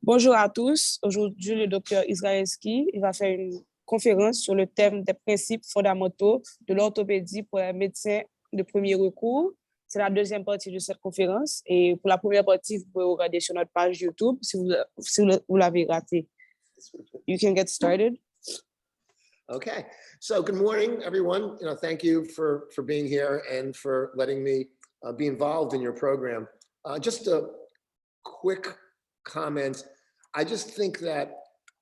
Bonjour à tous. Aujourd'hui, le docteur Israelski il va faire une conférence sur le thème des principes fondamentaux de l'orthopédie pour les médecins de premier recours. C'est la deuxième partie de cette conférence. Et pour la première partie, vous pouvez regarder sur notre page YouTube si vous l'avez raté. You can get started. Okay, so good morning, everyone. Thank you for being here and for letting me be involved in your program. Just a quick comment. I just think that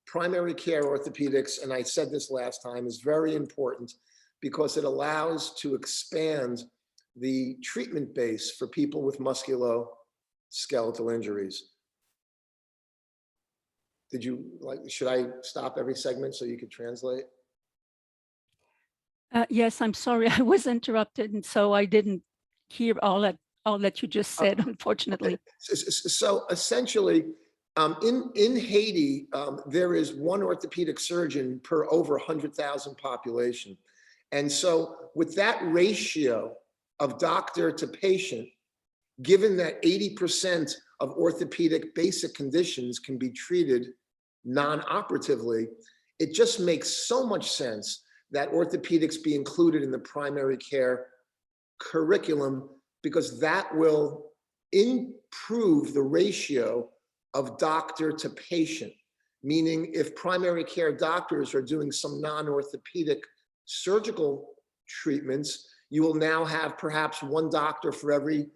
primary care orthopedics, and I said this last time, is very important because it allows to expand the treatment base for people with musculoskeletal injuries. Should I stop every segment so you could translate? Yes, I'm sorry, I was interrupted, and so I didn't hear all that you just said, unfortunately. Okay. So essentially, in Haiti, there is one orthopedic surgeon per over 100,000 population. And so with that ratio of doctor to patient, given that 80% of orthopedic basic conditions can be treated non-operatively, it just makes so much sense that orthopedics be included in the primary care curriculum, because that will improve the ratio of doctor to patient. Meaning if primary care doctors are doing some non-orthopedic surgical treatments, you will now have perhaps one doctor for every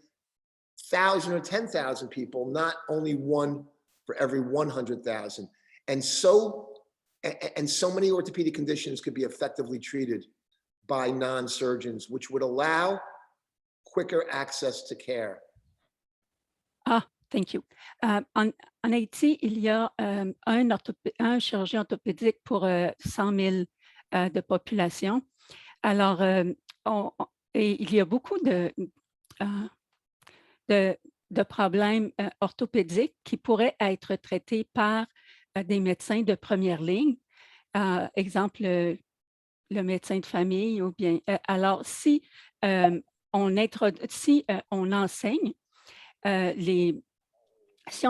1,000 or 10,000 people, not only one for every 100,000. And so many orthopedic conditions could be effectively treated by non-surgeons, which would allow quicker access to care. Thank you. En Haïti, il y a un chirurgien orthopédique pour 100 000 de population. Alors, et il y a beaucoup de problèmes orthopédiques qui pourraient être traités par des médecins de première ligne. Exemple, le médecin de famille ou bien... alors, si on enseigne si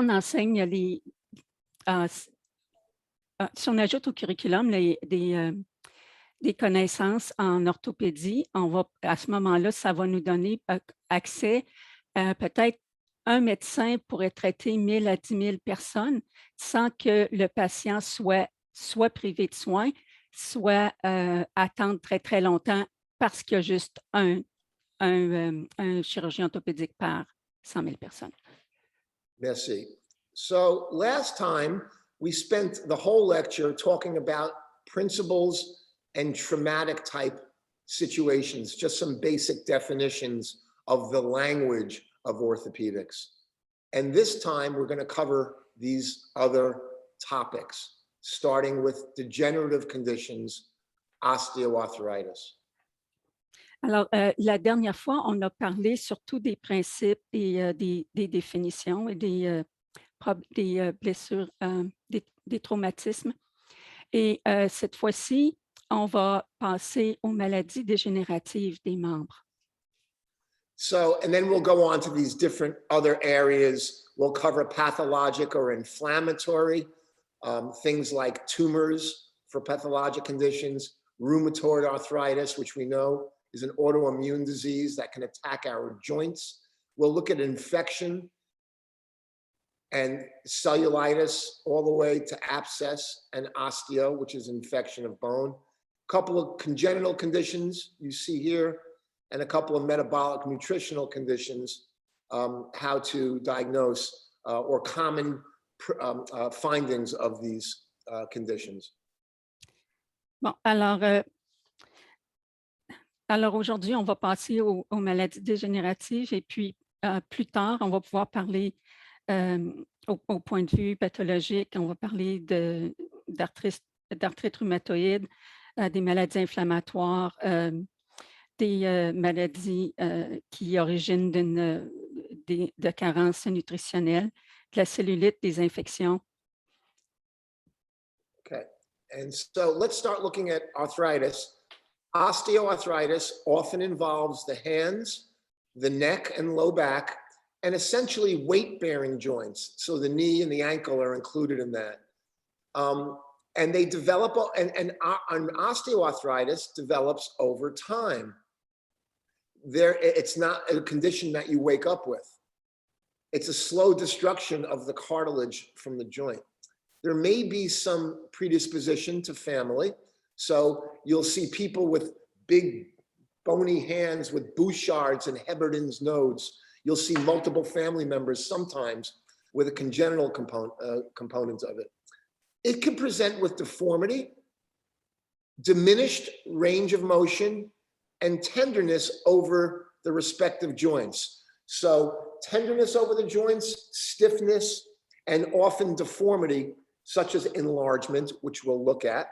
on ajoute au curriculum des connaissances en orthopédie, à ce moment-là, ça va nous donner accès peut-être un médecin pourrait traiter 1 000 à 10 000 personnes sans que le patient soit privé de soins, soit attendre très, très longtemps parce qu'il y a juste un chirurgien orthopédique par 100 000 personnes. Merci. So last time we spent the whole lecture talking about principles and traumatic type situations, just some basic definitions of the language of orthopedics. And this time we're going to cover these other topics, starting with degenerative conditions, osteoarthritis. Alors, la dernière fois, on a parlé surtout des principes et des définitions et des blessures, des traumatismes. Et cette fois-ci, on va passer aux maladies dégénératives des membres. So, and then we'll go on to these different other areas. We'll cover pathologic or inflammatory, things like tumors for pathologic conditions, rheumatoid arthritis, which we know is an autoimmune disease that can attack our joints. We'll look at infection and cellulitis all the way to abscess and osteo, which is infection of bone. A couple of congenital conditions you see here, and a couple of metabolic nutritional conditions, how to diagnose or common findings of these conditions. Bon, alors aujourd'hui, on va passer aux maladies dégénératives et puis plus tard, on va pouvoir parler au point de vue pathologique, on va parler d'arthrite rhumatoïde, des maladies inflammatoires, des maladies qui originent de carences nutritionnelles, de la cellulite, des infections. Okay, and so let's start looking at arthritis. Osteoarthritis often involves the hands, the neck and low back, and essentially weight-bearing joints. So the knee and the ankle are included in that. And they develop, and osteoarthritis develops over time. It's not a condition that you wake up with. It's a slow destruction of the cartilage from the joint. There may be some predisposition to family. So you'll see people with big bony hands with Bouchard's and Heberden's nodes. You'll see multiple family members sometimes with a congenital component of it. It can present with deformity, diminished range of motion, and tenderness over the respective joints. So tenderness over the joints, stiffness, and often deformity, such as enlargement, which we'll look at.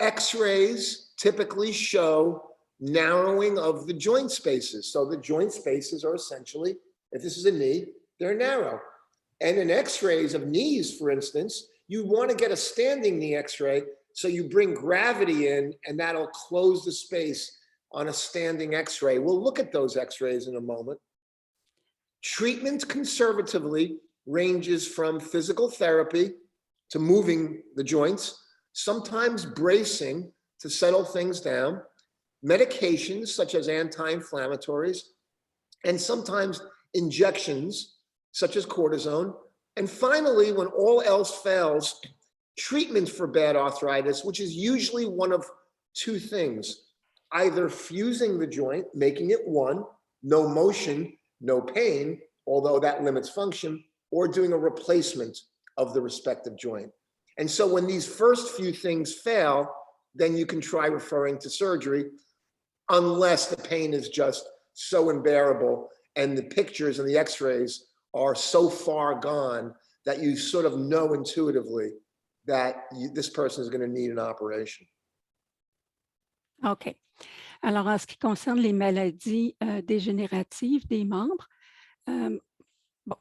X-rays typically show narrowing of the joint spaces. So the joint spaces are essentially, if this is a knee, they're narrow. And in X-rays of knees, for instance, you want to get a standing knee X-ray, so you bring gravity in and that'll close the space on a standing X-ray. We'll look at those X-rays in a moment. Treatment conservatively ranges from physical therapy to moving the joints, sometimes bracing to settle things down, medications such as anti-inflammatories, and sometimes injections such as cortisone. And finally, when all else fails, treatment for bad arthritis, which is usually one of two things: either fusing the joint, making it one, no motion, no pain, although that limits function, or doing a replacement of the respective joint. And so when these first few things fail, then you can try referring to surgery, unless the pain is just so unbearable and the pictures and the X-rays are so far gone that you sort of know intuitively that this person is going to need an operation. OK. Alors, en ce qui concerne les maladies dégénératives des membres, bon,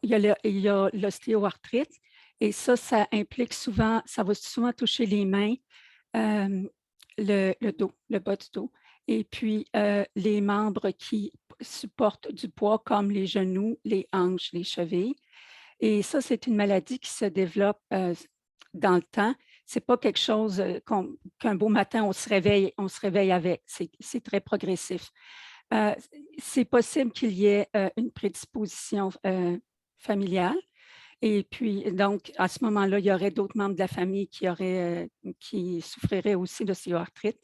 il y a l'ostéoarthrite, et ça implique souvent, ça va souvent toucher les mains, le dos, le bas du dos, et puis les membres qui supportent du poids comme les genoux, les hanches, les chevilles. Et ça, c'est une maladie qui se développe dans le temps. Ce n'est pas quelque chose qu'un beau matin, on se réveille avec. C'est très progressif. C'est possible qu'il y ait une prédisposition familiale. Et puis, donc, à ce moment-là, il y aurait d'autres membres de la famille qui souffriraient aussi d'ostéoarthrite.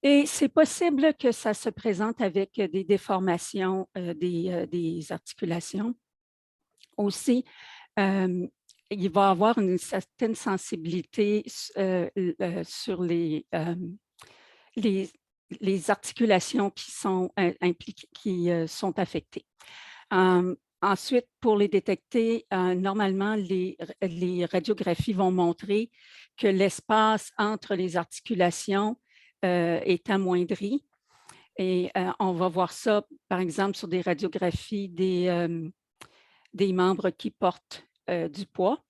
Et c'est possible que ça se présente avec des déformations des articulations. Aussi, il va y avoir une certaine sensibilité sur les articulations qui sont impliquées, qui sont affectées. Ensuite, pour les détecter, normalement, les radiographies vont montrer que l'espace entre les articulations est amoindri. Et on va voir ça, par exemple, sur des radiographies des membres qui portent du poids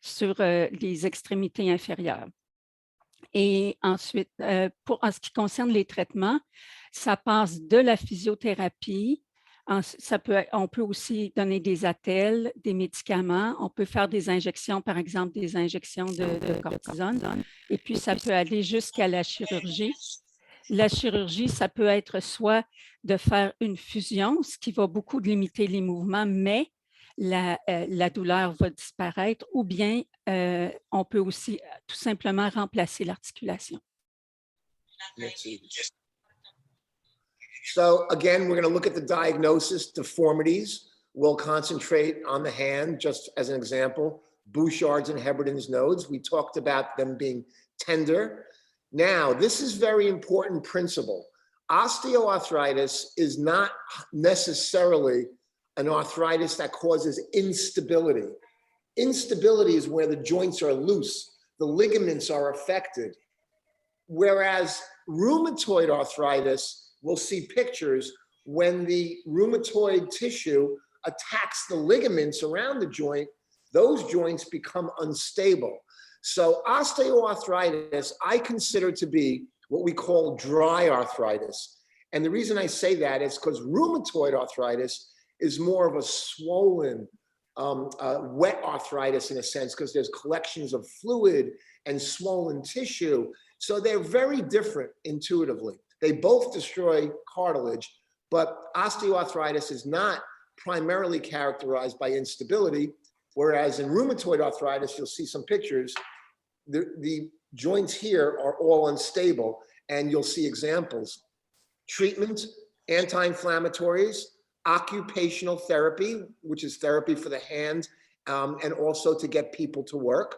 sur les extrémités inférieures. Et ensuite, en ce qui concerne les traitements, ça passe de la physiothérapie. On peut aussi donner des attelles, des médicaments. On peut faire des injections, par exemple, des injections de cortisone. Et puis, ça peut aller jusqu'à la chirurgie. La chirurgie, ça peut être soit de faire une fusion, ce qui va beaucoup limiter les mouvements, mais la douleur va disparaître, ou bien on peut aussi tout simplement remplacer l'articulation. So again, we're going to look at the diagnosis, deformities. We'll concentrate on the hand, just as an example, Bouchard's and Heberden's nodes. We talked about them being tender. Now, this is very important principle. Osteoarthritis is not necessarily an arthritis that causes instability. Instability is where the joints are loose, the ligaments are affected. Whereas rheumatoid arthritis, we'll see pictures when the rheumatoid tissue attacks the ligaments around the joint, those joints become unstable. So osteoarthritis, I consider to be what we call dry arthritis. And the reason I say that is because rheumatoid arthritis is more of a swollen, wet arthritis in a sense, because there's collections of fluid and swollen tissue. So they're very different intuitively. They both destroy cartilage, but osteoarthritis is not primarily characterized by instability, whereas in rheumatoid arthritis, you'll see some pictures, the joints here are all unstable, and you'll see examples. Treatment, anti-inflammatories, occupational therapy, which is therapy for the hand, and also to get people to work.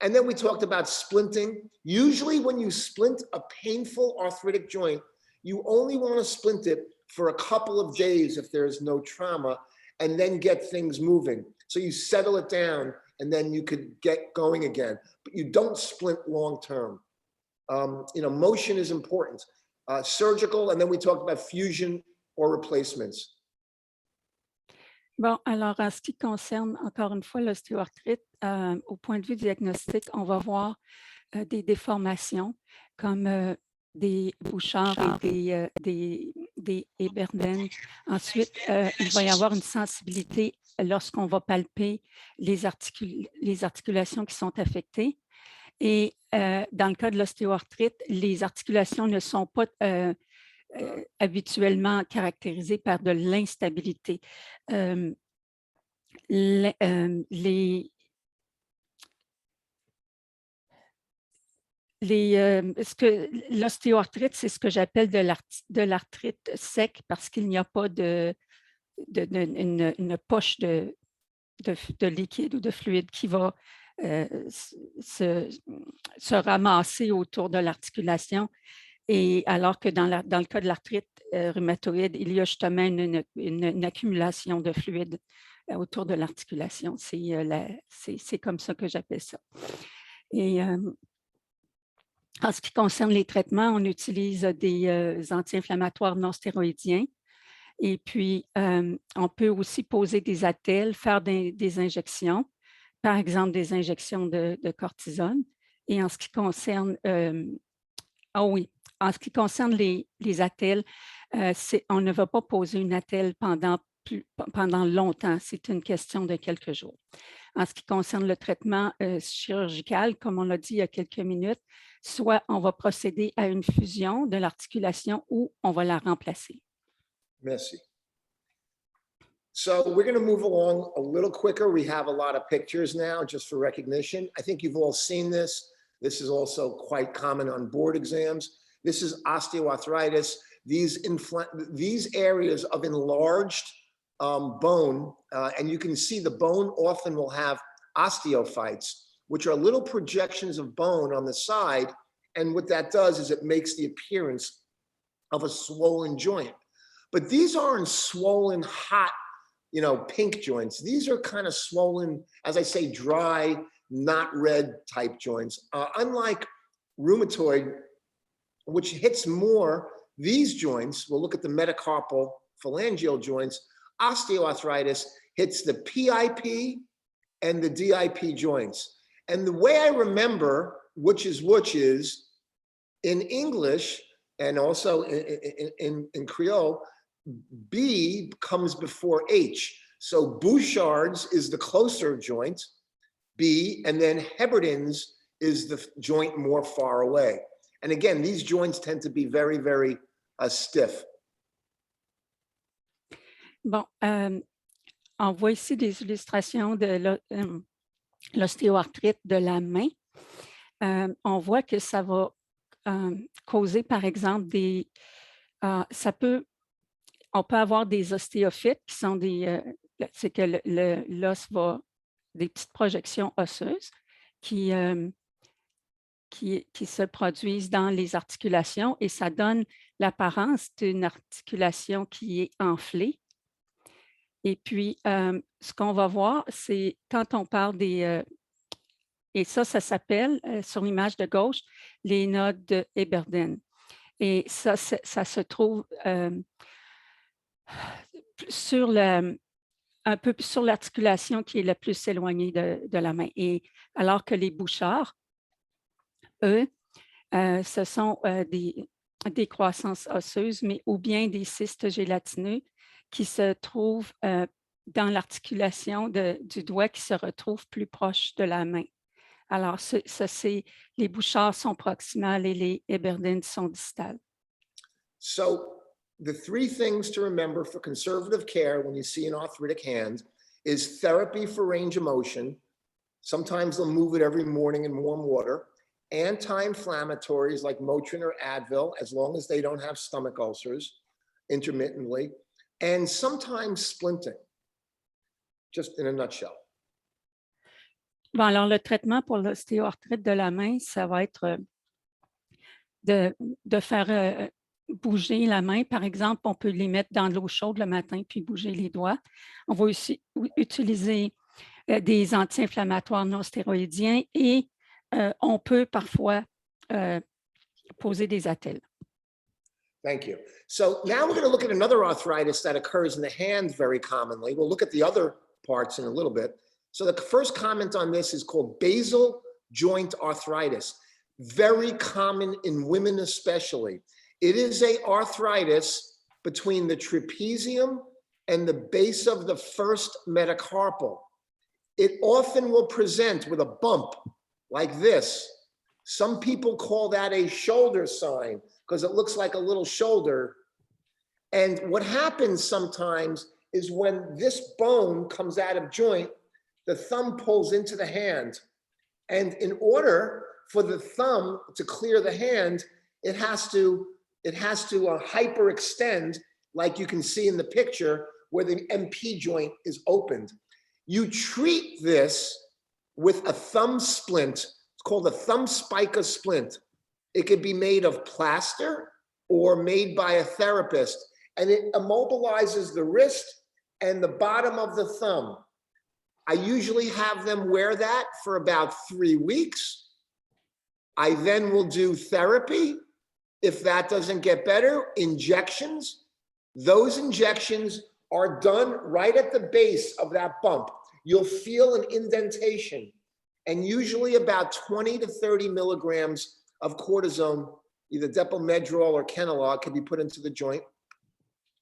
And then we talked about splinting. Usually when you splint a painful arthritic joint, you only want to splint it for a couple of days if there's no trauma, and then get things moving. So you settle it down, and then you could get going again. But you don't splint long term. Motion is important. Surgical, and then we talked about fusion or replacements. Bon, alors en ce qui concerne encore une fois l'ostéoarthrite, au point de vue diagnostic, on va voir des déformations comme des bouchards et des Eberden. Ensuite, il va y avoir une sensibilité lorsqu'on va palper les articulations qui sont affectées. Et dans le cas de l'ostéoarthrite, les articulations ne sont pas habituellement caractérisées par de l'instabilité. L'ostéoarthrite, c'est ce que j'appelle de l'arthrite sec parce qu'il n'y a pas une poche de liquide ou de fluide qui va se ramasser autour de l'articulation. Et alors que dans le cas de l'arthrite rhumatoïde, il y a justement une accumulation de fluide autour de l'articulation. C'est comme ça que j'appelle ça. Et en ce qui concerne les traitements, on utilise des anti-inflammatoires non stéroïdiens. Et puis, on peut aussi poser des attelles, faire des injections, par exemple des injections de cortisone. Et en ce qui concerne, en ce qui concerne les attelles, on ne va pas poser une attelle pendant longtemps, c'est une question de quelques jours. En ce qui concerne le traitement chirurgical, comme on l'a dit il y a quelques minutes, soit on va procéder à une fusion de l'articulation ou on va la remplacer. Merci. So we're going to move along a little quicker. We have a lot of pictures now just for recognition. I think you've all seen this. This is also quite common on board exams. This is osteoarthritis. These areas of enlarged bone, and you can see the bone often will have osteophytes, which are little projections of bone on the side. And what that does is it makes the appearance of a swollen joint. But these aren't swollen, hot, pink joints. These are kind of swollen, as I say, dry, not red type joints. Unlike rheumatoid, which hits more these joints, we'll look at the metacarpal phalangeal joints. Osteoarthritis hits the PIP and the DIP joints. And the way I remember which is in English and also in Creole, B comes before H. So Bouchard's is the closer joint, B, and then Heberden's is the joint more far away. And again, these joints tend to be very, very stiff. Bon, on voit ici des illustrations de l'ostéoarthrite de la main. On voit que ça va causer, par exemple, on peut avoir des ostéophytes qui sont c'est que l'os va, des petites projections osseuses qui se produisent dans les articulations et ça donne l'apparence d'une articulation qui est enflée. Et puis, ce qu'on va voir, c'est quand on parle et ça s'appelle, sur l'image de gauche, les nodes de Eberden. Et ça se trouve un peu sur l'articulation qui est la plus éloignée de la main. Et alors que les Bouchards, eux, ce sont des croissances osseuses, mais ou bien des cystes gélatineux qui se trouve dans l'articulation du doigt qui se retrouve plus proche de la main. Alors, les bouchards sont proximales et les Eberdines sont distales. So the three things to remember for conservative care when you see an arthritic hand is therapy for range of motion. Sometimes they'll move it every morning in warm water. Anti-inflammatories like Motrin or Advil, as long as they don't have stomach ulcers, intermittently, and sometimes splinting, just in a nutshell. Bon, alors, le traitement pour l'ostéoarthrite de la main, ça va être de faire bouger la main. Par exemple, on peut les mettre dans de l'eau chaude le matin puis bouger les doigts. On va aussi utiliser des anti-inflammatoires non stéroïdiens et on peut parfois poser des attelles. Thank you. So now we're going to look at another arthritis that occurs in the hand very commonly. We'll look at the other parts in a little bit. So the first comment on this is called basal joint arthritis. Very common in women especially. It is an arthritis between the trapezium and the base of the first metacarpal. It often will present with a bump like this. Some people call that a shoulder sign because it looks like a little shoulder. And what happens sometimes is when this bone comes out of joint, the thumb pulls into the hand. And in order for the thumb to clear the hand, it has to hyperextend, like you can see in the picture where the MP joint is opened. You treat this with a thumb splint. It's called a thumb spica splint. It could be made of plaster or made by a therapist, and it immobilizes the wrist and the bottom of the thumb. I usually have them wear that for about 3 weeks. I then will do therapy. If that doesn't get better, injections. Those injections are done right at the base of that bump. You'll feel an indentation, and usually about 20 to 30 milligrams of cortisone, either Depomedrol or Kenalog, can be put into the joint.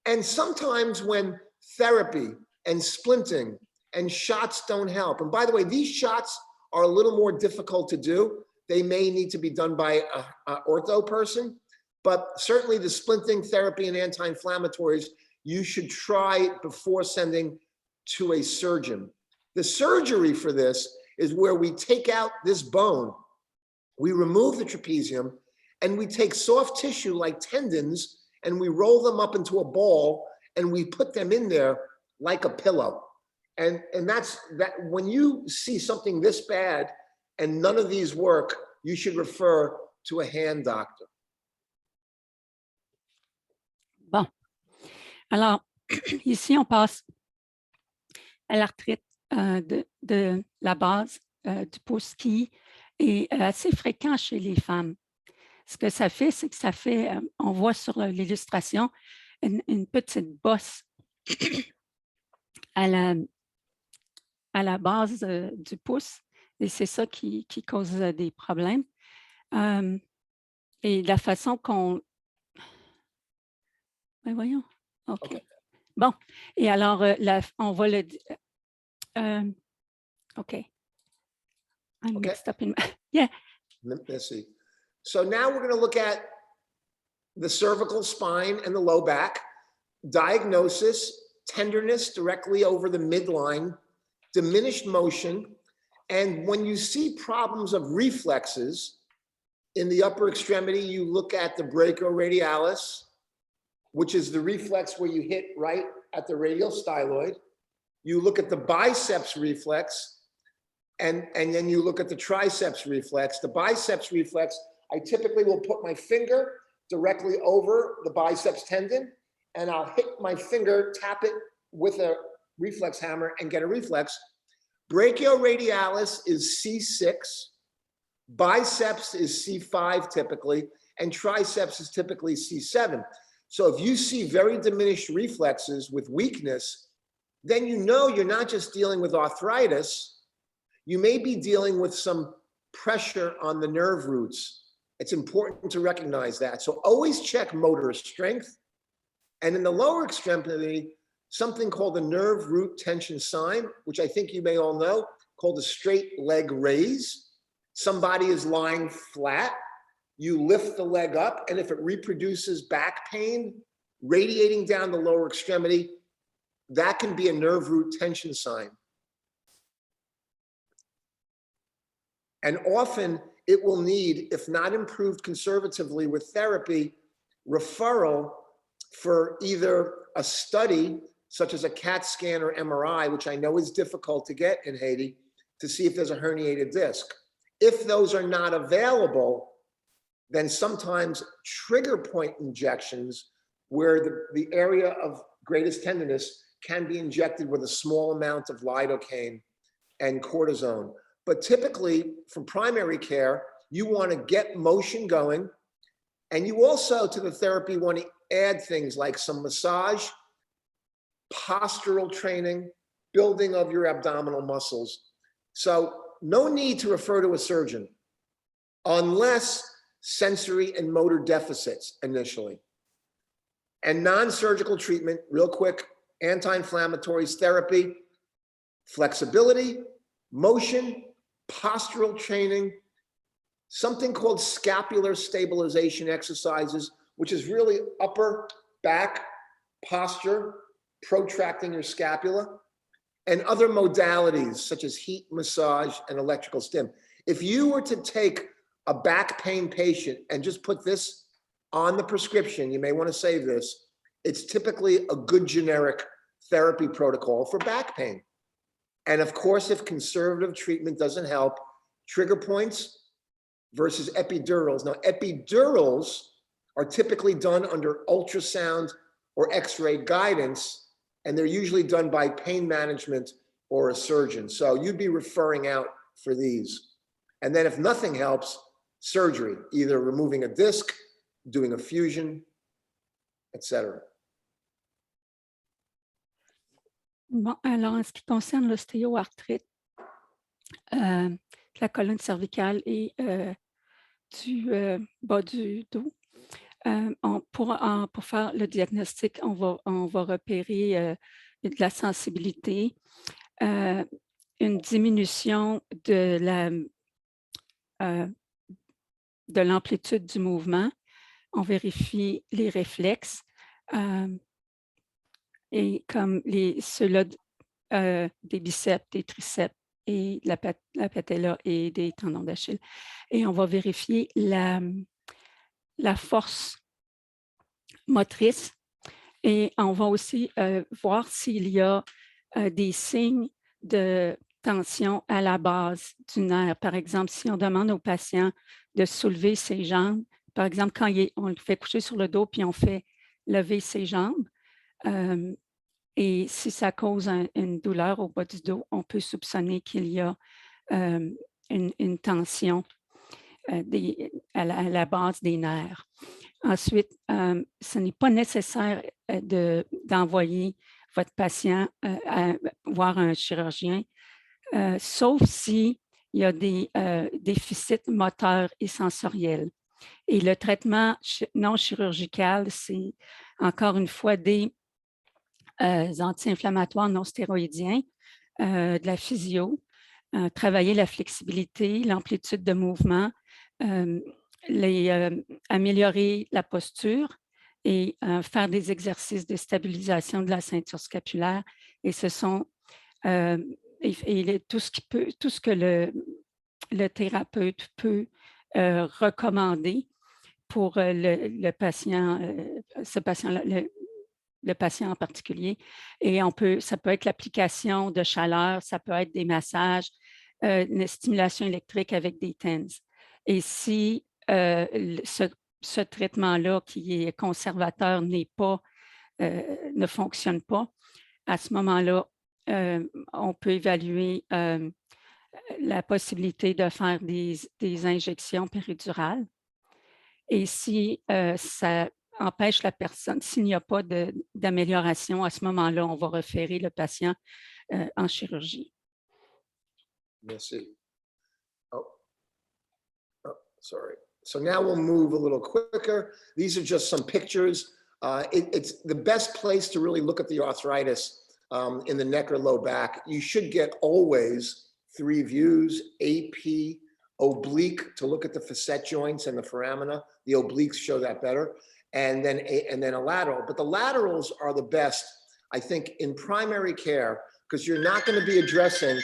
And sometimes when therapy and splinting and shots don't help, and by the way, these shots are a little more difficult to do. They may need to be done by an ortho person, but certainly the splinting therapy and anti-inflammatories, you should try before sending to a surgeon. The surgery for this is where we take out this bone, we remove the trapezium, and we take soft tissue like tendons, and we roll them up into a ball, and we put them in there like a pillow. And that's that. When you see something this bad and none of these work, you should refer to a hand doctor. Bon. Alors, ici, on passe à l'arthrite de la base du pouce qui est assez fréquent chez les femmes. Ce que ça fait, c'est que ça fait, on voit sur l'illustration, une petite bosse à la base du pouce, et c'est ça qui cause des problèmes. Et la façon qu'on... Ben voyons. OK. Bon. Et alors, on va le... OK. I'm mixed up in... Yeah. Let's see. So now we're going to look at the cervical spine and the low back. Diagnosis, tenderness directly over the midline, diminished motion. And when you see problems of reflexes in the upper extremity, you look at the brachioradialis, which is the reflex where you hit right at the radial styloid. You look at the biceps reflex, and then you look at the triceps reflex. The biceps reflex, I typically will put my finger directly over the biceps tendon, and I'll hit my finger, tap it with a reflex hammer and get a reflex. Brachioradialis is C6, biceps is C5 typically, and triceps is typically C7. So if you see very diminished reflexes with weakness, then you know you're not just dealing with arthritis, you may be dealing with some pressure on the nerve roots. It's important to recognize that. So always check motor strength. And in the lower extremity, something called the nerve root tension sign, which I think you may all know, called a straight leg raise. Somebody is lying flat. You lift the leg up, and if it reproduces back pain radiating down the lower extremity, that can be a nerve root tension sign. And often it will need, if not improved conservatively with therapy, referral for either a study such as a CAT scan or MRI, which I know is difficult to get in Haiti, to see if there's a herniated disc. If those are not available, then sometimes trigger point injections where the area of greatest tenderness can be injected with a small amount of lidocaine and cortisone. But typically, from primary care, you want to get motion going, and you also, to the therapy, want to add things like some massage, postural training, building of your abdominal muscles. So no need to refer to a surgeon unless sensory and motor deficits initially. And non-surgical treatment, real quick, anti-inflammatories, therapy, flexibility, motion, postural training, something called scapular stabilization exercises, which is really upper back posture, protracting your scapula, and other modalities such as heat massage and electrical stim. If you were to take a back pain patient and just put this on the prescription, you may want to save this, it's typically a good generic therapy protocol for back pain. And of course, if conservative treatment doesn't help, trigger points versus epidurals. Now, epidurals are typically done under ultrasound or X-ray guidance, and they're usually done by pain management or a surgeon. So you'd be referring out for these. And then if nothing helps, surgery, either removing a disc, doing a fusion, etc. Bon, alors, en ce qui concerne l'ostéoarthrite, la colonne cervicale et du bas du dos, pour faire le diagnostic, on va repérer de la sensibilité, une diminution de l'amplitude du mouvement. On vérifie les réflexes et comme ceux-là des biceps, des triceps et la patella et des tendons d'Achille. Et on va vérifier la force motrice et on va aussi voir s'il y a des signes de tension à la base du nerf. Par exemple, si on demande au patient de soulever ses jambes, par exemple, quand on le fait coucher sur le dos puis on fait lever ses jambes, et si ça cause une douleur au bas du dos, on peut soupçonner qu'il y a une tension à la base des nerfs. Ensuite, ce n'est pas nécessaire d'envoyer votre patient voir un chirurgien, sauf s'il y a des déficits moteurs et sensoriels. Et le traitement non chirurgical, c'est encore une fois des anti-inflammatoires non stéroïdiens, de la physio, travailler la flexibilité, l'amplitude de mouvement, améliorer la posture et faire des exercices de stabilisation de la ceinture scapulaire. Et ce sont tout ce que le thérapeute peut recommander pour le patient, le patient en particulier. Et ça peut être l'application de chaleur, ça peut être des massages, une stimulation électrique avec des TENS. Et si ce traitement-là qui est conservateur ne fonctionne pas, à ce moment-là, on peut évaluer la possibilité de faire des injections péridurales. Et si ça empêche la personne, s'il n'y a pas d'amélioration, à ce moment-là, on va référer le patient en chirurgie. Merci. Sorry. So now we'll move a little quicker. These are just some pictures It's the best place to really look at the arthritis in the neck or low back. You should get always 3 views, AP, oblique to look at the facet joints and the foramina. The obliques show that better, and then a lateral. But the laterals are the best, I think, in primary care, because you're not going to be addressing,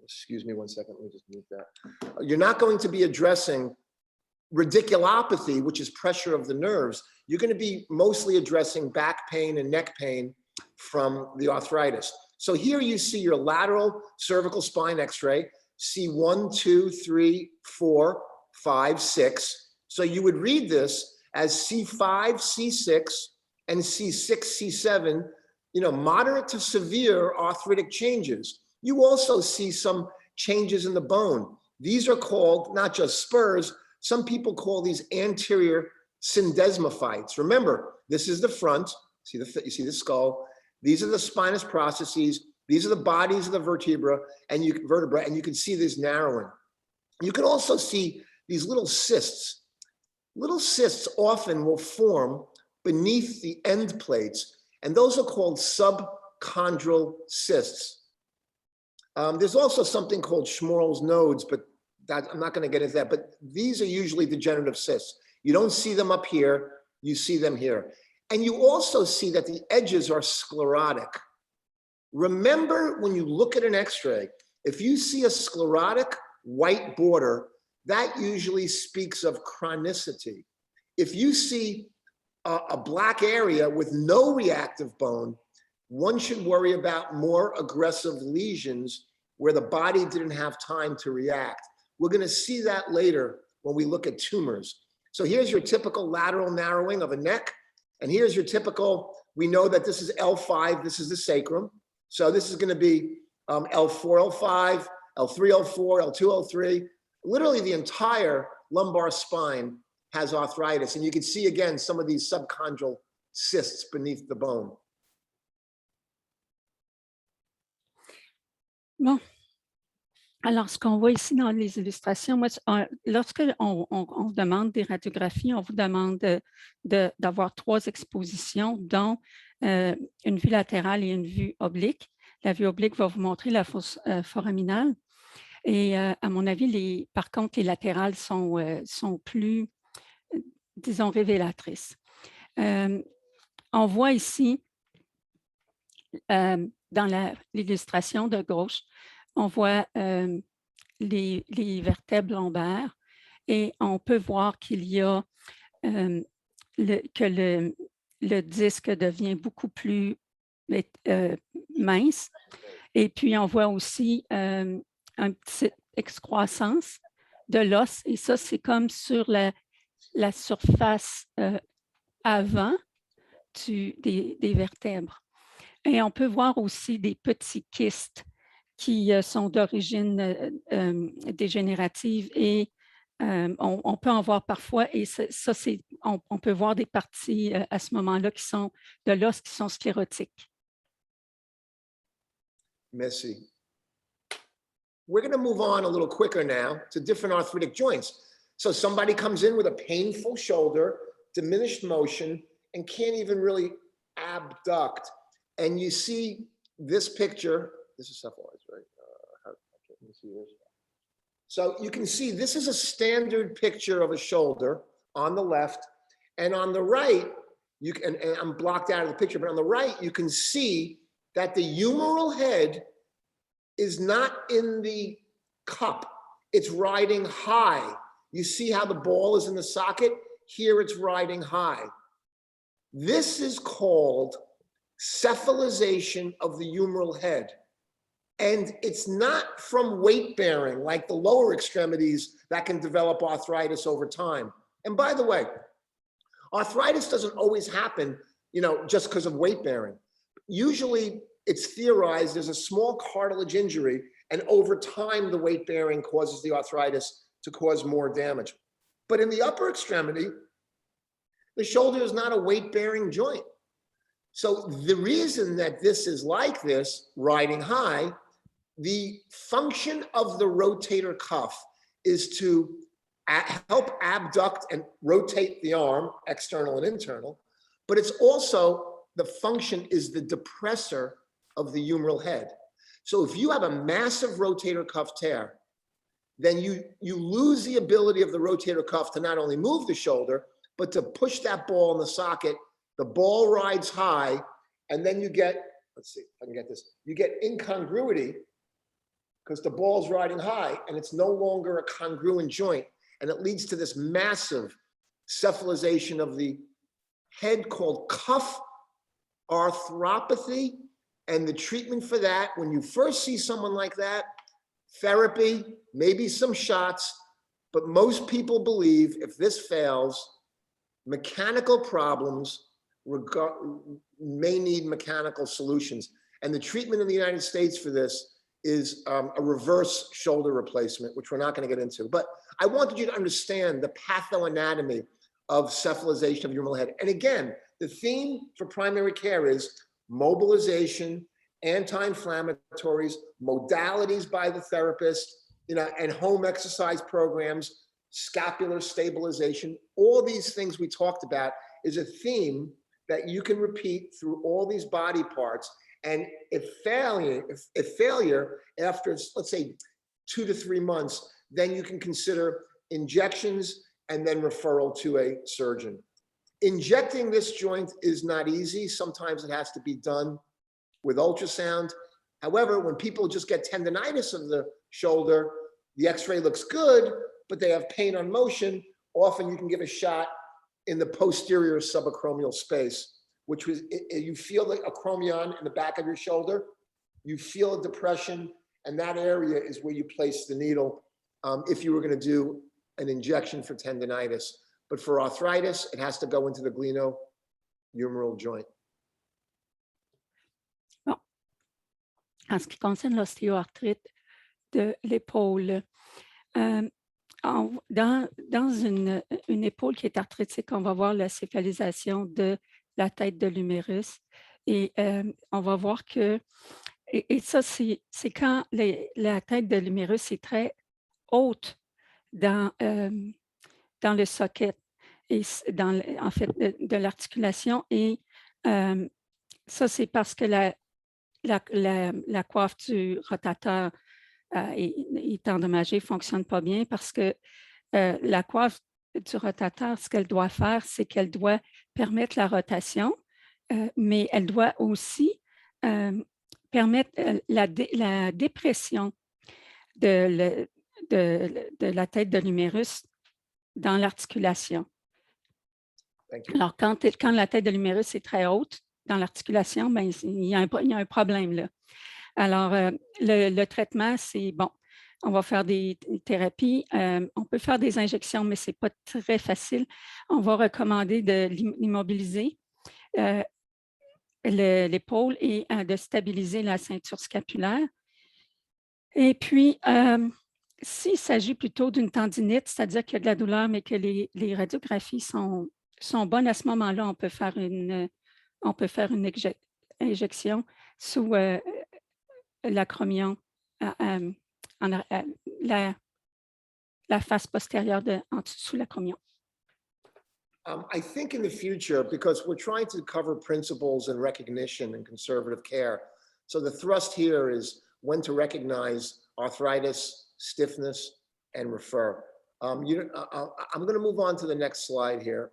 excuse me one second, let me just mute that. You're not going to be addressing radiculopathy, which is pressure of the nerves. You're going to be mostly addressing back pain and neck pain from the arthritis. So here you see your lateral cervical spine x-ray, C1, 2, 3, 4, 5, 6. So you would read this as C5, C6, and C6, C7, moderate to severe arthritic changes. You also see some changes in the bone. These are called not just spurs, some people call these anterior syndesmophytes. Remember, this is the front. You see the skull. These are the spinous processes. These are the bodies of the vertebra, and you can see this narrowing. You can also see these little cysts. Little cysts often will form beneath the end plates, and those are called subchondral cysts. There's also something called Schmorl's nodes, but I'm not going to get into that. But these are usually degenerative cysts. You don't see them up here, you see them here. And you also see that the edges are sclerotic. Remember, when you look at an x-ray, if you see a sclerotic white border, that usually speaks of chronicity. If you see a black area with no reactive bone, one should worry about more aggressive lesions where the body didn't have time to react. We're going to see that later when we look at tumors. So here's your typical lateral narrowing of a neck. And here's your typical, we know that this is L5, this is the sacrum. So this is going to be L4, L5, L3, L4, L2, L3. Literally the entire lumbar spine has arthritis. And you can see again some of these subchondral cysts beneath the bone. Bon. Alors, ce qu'on voit ici dans les illustrations, moi, lorsque on demande des radiographies, on vous demande d'avoir 3 expositions, dont une vue latérale et une vue oblique. La vue oblique va vous montrer la fosse foraminale. Et à mon avis, par contre, les latérales sont plus, disons, révélatrices. On voit ici, dans l'illustration de gauche, on voit les vertèbres lombaires et on peut voir qu'il y a que le disque devient beaucoup plus mince. Et puis, on voit aussi une petite excroissance de l'os. Et ça, c'est comme sur la surface avant des vertèbres. Et on peut voir aussi des petits kystes qui sont d'origine dégénérative et on peut en voir parfois, et ça, on peut voir des parties à ce moment-là qui sont de l'os qui sont sclérotiques. Merci. We're going to move on a little quicker now to different arthritic joints. So somebody comes in with a painful shoulder, diminished motion, and can't even really abduct. And you see this picture. This is cephaloids, right? Let me see this. So you can see this is a standard picture of a shoulder on the left, and on the right, and I'm blocked out of the picture, but on the right, you can see that the humeral head is not in the cup. It's riding high. You see how the ball is in the socket? Here it's riding high. This is called cephalization of the humeral head. And it's not from weight bearing like the lower extremities that can develop arthritis over time. And by the way, arthritis doesn't always happen, just because of weight bearing. Usually it's theorized there's a small cartilage injury, and over time the weight bearing causes the arthritis to cause more damage. But in the upper extremity, the shoulder is not a weight bearing joint. So the reason that this is like this, riding high, the function of the rotator cuff is to help abduct and rotate the arm, external and internal, but it's also, the function is the depressor of the humeral head. So if you have a massive rotator cuff tear, then you lose the ability of the rotator cuff to not only move the shoulder, but to push that ball in the socket. The ball rides high, and then you get, let's see if I can get this, you get incongruity because the ball's riding high and it's no longer a congruent joint. And it leads to this massive cephalization of the head called cuff arthropathy. And the treatment for that, when you first see someone like that, therapy, maybe some shots, but most people believe if this fails, mechanical problems may need mechanical solutions. And the treatment in the United States for this is a reverse shoulder replacement, which we're not going to get into. But I wanted you to understand the pathoanatomy of cephalization of humeral head. And again, the theme for primary care is mobilization, anti-inflammatories, modalities by the therapist, and home exercise programs, scapular stabilization. All these things we talked about is a theme that you can repeat through all these body parts. And if failure after, let's say, 2 to 3 months, then you can consider injections and then referral to a surgeon. Injecting this joint is not easy. Sometimes it has to be done with ultrasound. However, when people just get tendonitis of the shoulder, the x-ray looks good, but they have pain on motion. Often you can give a shot in the posterior subacromial space, which was, you feel the acromion in the back of your shoulder, you feel a depression, and that area is where you place the needle if you were going to do an injection for tendonitis. But for arthritis, it has to go into the glenohumeral joint. Bon. En ce qui concerne l'ostéoarthrite de l'épaule, dans une épaule qui est arthritique, on va voir la céphalisation de la tête de l'humérus et on va voir que, et ça, c'est quand la tête de l'humérus est très haute dans le socket et en fait de l'articulation, et ça c'est parce que la coiffe du rotateur est endommagée, ne fonctionne pas bien, parce que la coiffe du rotateur, ce qu'elle doit faire, c'est qu'elle doit permettre la rotation, mais elle doit aussi permettre la dépression de la tête de l'humérus dans l'articulation. Alors, quand la tête de l'humérus est très haute dans l'articulation, ben, il y a un problème là. Alors, le traitement, c'est bon, on va faire des thérapies, on peut faire des injections, mais ce n'est pas très facile. On va recommander d'immobiliser l'épaule et de stabiliser la ceinture scapulaire. Et puis, s'il s'agit plutôt d'une tendinite, c'est-à-dire qu'il y a de la douleur, mais que les radiographies sont bonnes, à ce moment-là, on peut faire une injection sous l'acromion, la face postérieure sous l'acromion. I think in the future, because we're trying to cover principles and recognition and conservative care, so the thrust here is when to recognize arthritis, stiffness, and refer. I'm going to move on to the next slide here.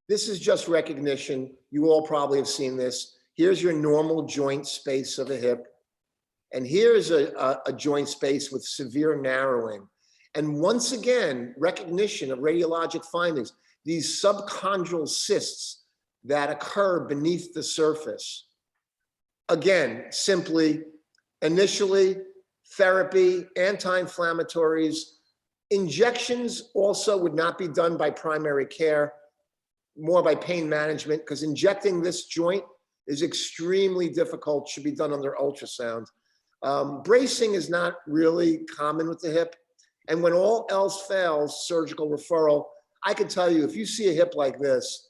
This is just recognition. You all probably have seen this. Here's your normal joint space of a hip. And here's a joint space with severe narrowing. And once again, recognition of radiologic findings, these subchondral cysts that occur beneath the surface. Again, simply, initially, therapy, anti-inflammatories, injections also would not be done by primary care, more by pain management, because injecting this joint is extremely difficult, should be done under ultrasound. Bracing is not really common with the hip. And when all else fails, surgical referral. I can tell you, if you see a hip like this,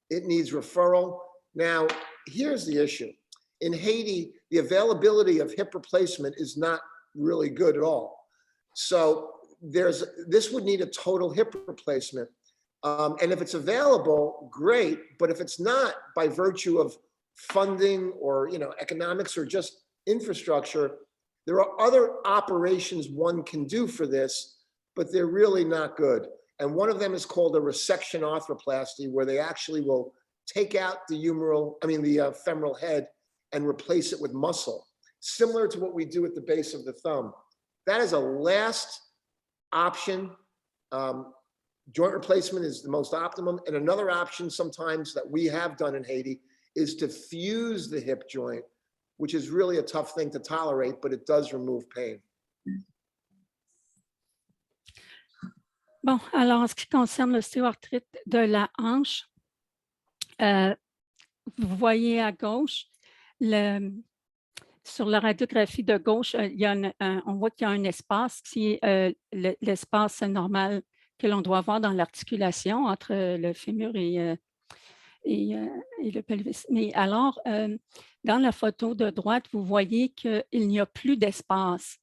it needs referral. Now, here's the issue. In Haiti, the availability of hip replacement is not really good at all. So this would need a total hip replacement. And if it's available, great. But if it's not, by virtue of funding or, economics or just infrastructure, there are other operations one can do for this, but they're really not good. And one of them is called a resection arthroplasty, where they actually will take out the femoral head and replace it with muscle, similar to what we do at the base of the thumb. That is a last option. Joint replacement is the most optimum. And another option sometimes that we have done in Haiti is to fuse the hip joint, which is really a tough thing to tolerate, but it does remove pain. Bon, alors en ce qui concerne l'ostéoarthrite de la hanche, vous voyez à gauche, sur la radiographie de gauche, on voit qu'il y a un espace qui est l'espace normal que l'on doit avoir dans l'articulation entre le fémur et le pelvis. Mais alors, dans la photo de droite, vous voyez qu'il n'y a plus d'espace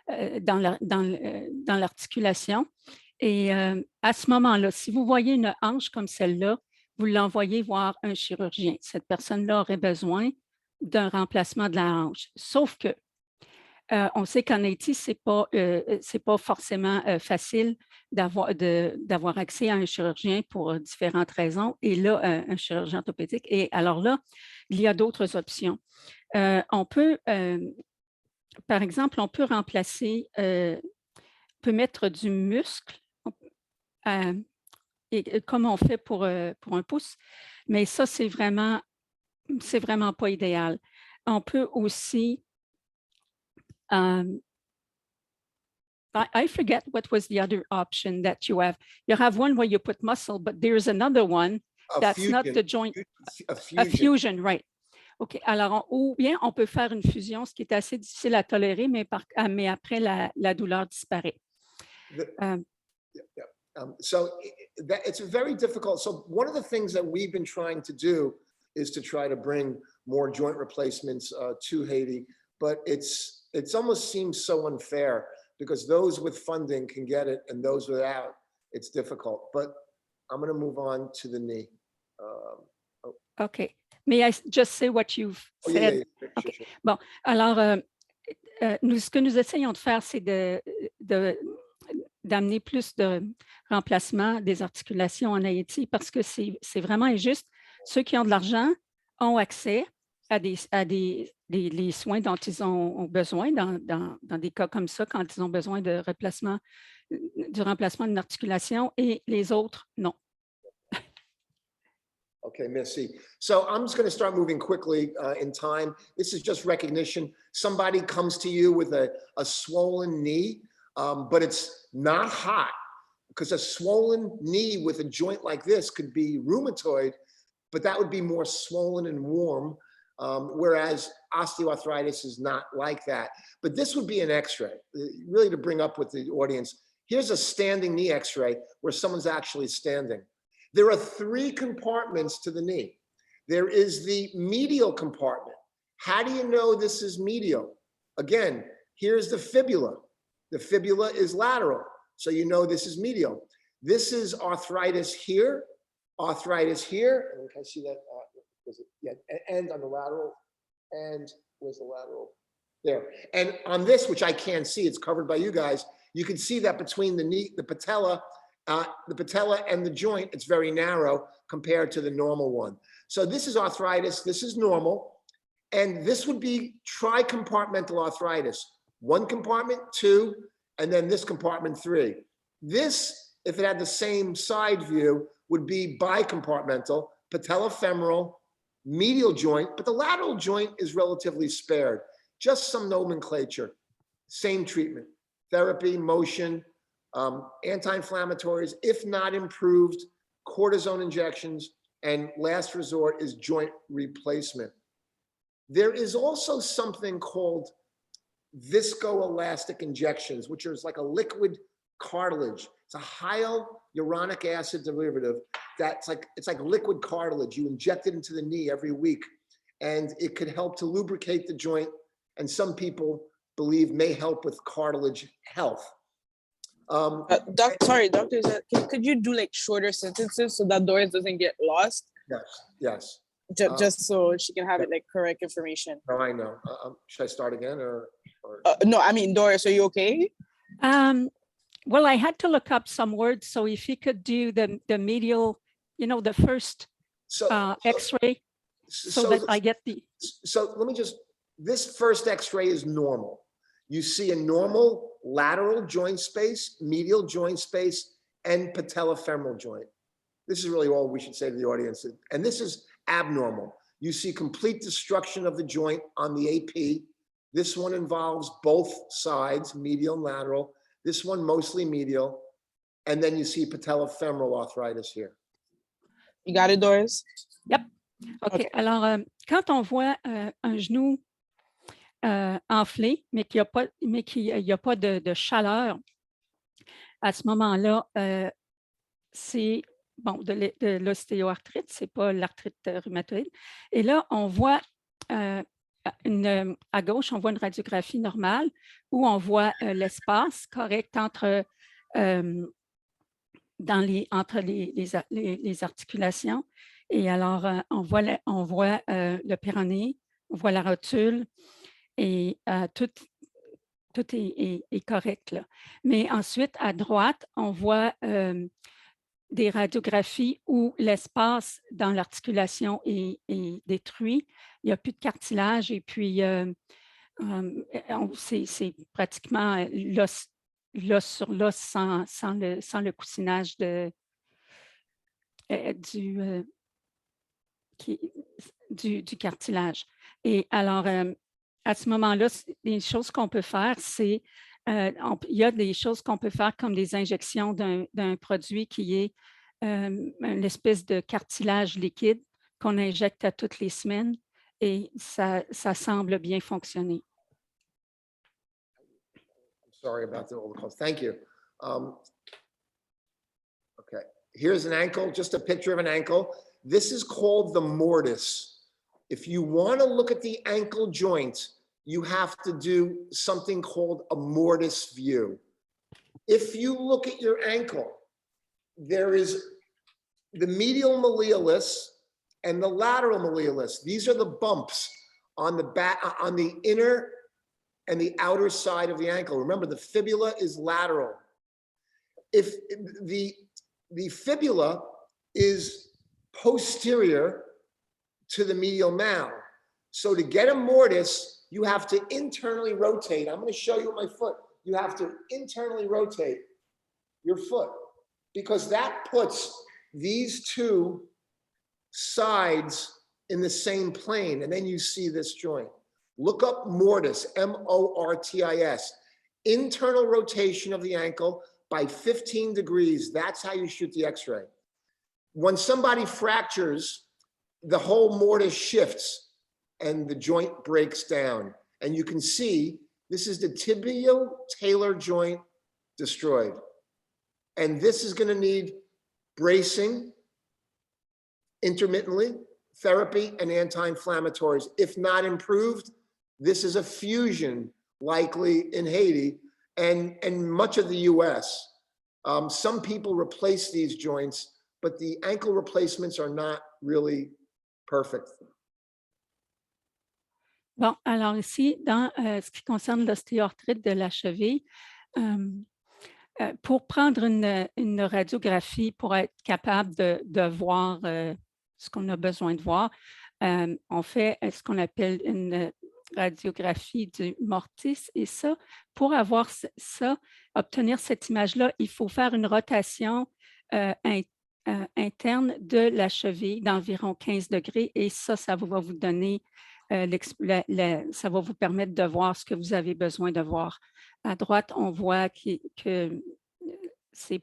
dans l'articulation. Et à ce moment-là, si vous voyez une hanche comme celle-là, vous l'envoyez voir un chirurgien. Cette personne-là aurait besoin d'un remplacement de la hanche. Sauf que on sait qu'en Haïti, ce n'est pas forcément facile d'avoir accès à un chirurgien pour différentes raisons. Et là, un chirurgien orthopédique. Et alors là, il y a d'autres options. On peut, par exemple, on peut remplacer, on peut mettre du muscle, et comme on fait pour un pouce, mais ça, c'est vraiment pas idéal. On peut aussi, I forget what was the other option that you have. You have one where you put muscle, but there's another one that's not the joint. A fusion, right. OK. Alors, ou bien on peut faire une fusion, ce qui est assez difficile à tolérer, mais après, la douleur disparaît. So it's very difficult. So one of the things that we've been trying to do is to try to bring more joint replacements to Haiti, but it's almost seems so unfair because those with funding can get it and those without, it's difficult. But I'm going to move on to the knee. Okay. May I just say what you've said? Yeah. Okay. Sure. Bon, alors, ce que nous essayons de faire, c'est d'amener plus de remplacement des articulations en Haïti parce que c'est vraiment injuste. Ceux qui ont de l'argent ont accès à les soins dont ils ont besoin dans des cas comme ça, quand ils ont besoin du remplacement d'une articulation, et les autres, non. Okay, merci. So I'm just going to start moving quickly in time. This is just recognition. Somebody comes to you with a swollen knee, but it's not hot, because a swollen knee with a joint like this could be rheumatoid, but that would be more swollen and warm, whereas osteoarthritis is not like that. But this would be an x-ray, really to bring up with the audience. Here's a standing knee x-ray where someone's actually standing. There are 3 compartments to the knee. There is the medial compartment. How do you know this is medial? Again, here's the fibula. The fibula is lateral, so you know this is medial. This is arthritis here, and can I see that? And on the lateral, and where's the lateral? There. And on this, which I can't see, it's covered by you guys, you can see that between the knee, the patella and the joint, it's very narrow compared to the normal one. So this is arthritis, this is normal, and this would be tricompartmental arthritis. 1 compartment, 2, and then this compartment, 3. This, if it had the same side view, would be bicompartmental, patellofemoral, medial joint, but the lateral joint is relatively spared. Just some nomenclature, same treatment, therapy, motion, anti-inflammatories, if not improved, cortisone injections, and last resort is joint replacement. There is also something called viscoelastic injections, which is like a liquid cartilage. It's a hyaluronic acid derivative it's like liquid cartilage. You inject it into the knee every week, and it could help to lubricate the joint, and some people believe may help with cartilage health. Sorry, doctor, could you do like shorter sentences so that Doris doesn't get lost? Yes, yes. Just so she can have it like correct information. No, I know. Should I start again or? No, I mean, Doris, are you okay? Well, I had to look up some words. So if you could do the medial, you know, the first X-ray, so that I get the. So let me this first X-ray is normal. You see a normal lateral joint space, medial joint space, and patellofemoral joint. This is really all we should say to the audience. And this is abnormal. You see complete destruction of the joint on the AP. This one involves both sides, medial and lateral. This one mostly medial. And then you see patellofemoral arthritis here. You got it, Doris? Yep. OK. Alors, quand on voit un genou enflé, mais qu'il n'y a pas de chaleur, à ce moment-là, c'est bon, de l'ostéoarthrite, ce n'est pas l'arthrite rhumatoïde. Et là, on voit à gauche, on voit une radiographie normale où on voit l'espace correct entre les articulations. Et alors, on voit le péroné, on voit la rotule et tout est correct là. Mais ensuite, à droite, on voit des radiographies où l'espace dans l'articulation est détruit. Il n'y a plus de cartilage et puis c'est pratiquement l'os sur l'os sans le coussinage du cartilage. Et alors, à ce moment-là, les choses qu'on peut faire, c'est il y a des choses qu'on peut faire comme des injections d'un produit qui est une espèce de cartilage liquide qu'on injecte à toutes les semaines et ça semble bien fonctionner. Sorry about the old calls. Thank you. Okay, here's an ankle, just a picture of an ankle. This is called the mortise. If you want to look at the ankle joint, you have to do something called a mortise view. If you look at your ankle, there is the medial malleolus and the lateral malleolus. These are the bumps on the back, on the inner and the outer side of the ankle. Remember, the fibula is lateral. If the fibula is posterior to the medial mal. So to get a mortise, you have to internally rotate. I'm going to show you my foot. You have to internally rotate your foot because that puts these two sides in the same plane. And then you see this joint. Look up mortise, M-O-R-T-I-S. Internal rotation of the ankle by 15 degrees. That's how you shoot the x-ray. When somebody fractures, the whole mortise shifts and the joint breaks down. And you can see this is the tibial-talar joint destroyed. And this is going to need bracing intermittently, therapy, and anti-inflammatories. If not improved, this is a fusion likely in Haiti and much of the US. Some people replace these joints, but the ankle replacements are not really perfect. Bon, alors ici, dans ce qui concerne l'ostéoarthrite de la cheville, pour prendre une radiographie, pour être capable de voir ce qu'on a besoin de voir, on fait ce qu'on appelle une radiographie du mortis. Et ça, pour avoir ça, obtenir cette image-là, il faut faire une rotation interne de la cheville d'environ 15 degrés. Et ça va vous donner, ça va vous permettre de voir ce que vous avez besoin de voir. À droite, on voit que ça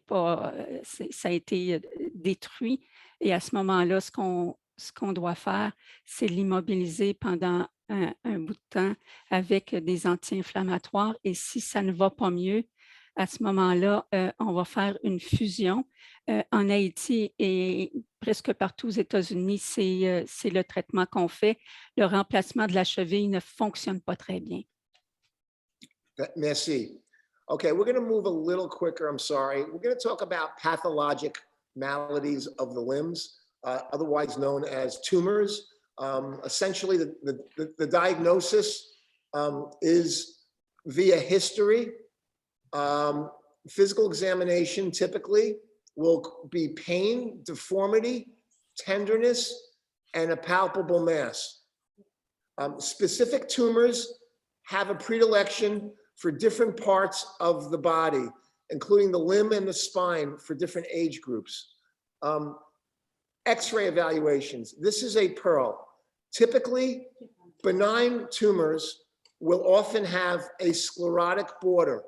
a été détruit. Et à ce moment-là, ce qu'on doit faire, c'est l'immobiliser pendant un bout de temps avec des anti-inflammatoires. Et si ça ne va pas mieux, à ce moment-là, on va faire une fusion. En Haïti et presque partout aux États-Unis, c'est le traitement qu'on fait. Le remplacement de la cheville ne fonctionne pas très bien. Merci. Okay, we're going to move a little quicker. I'm sorry. We're going to talk about pathologic maladies of the limbs, otherwise known as tumors. Essentially, the diagnosis is via history. Physical examination typically will be pain, deformity, tenderness, and a palpable mass. Specific tumors have a predilection for different parts of the body, including the limb and the spine for different age groups. X-ray evaluations. This is a pearl. Typically, benign tumors will often have a sclerotic border,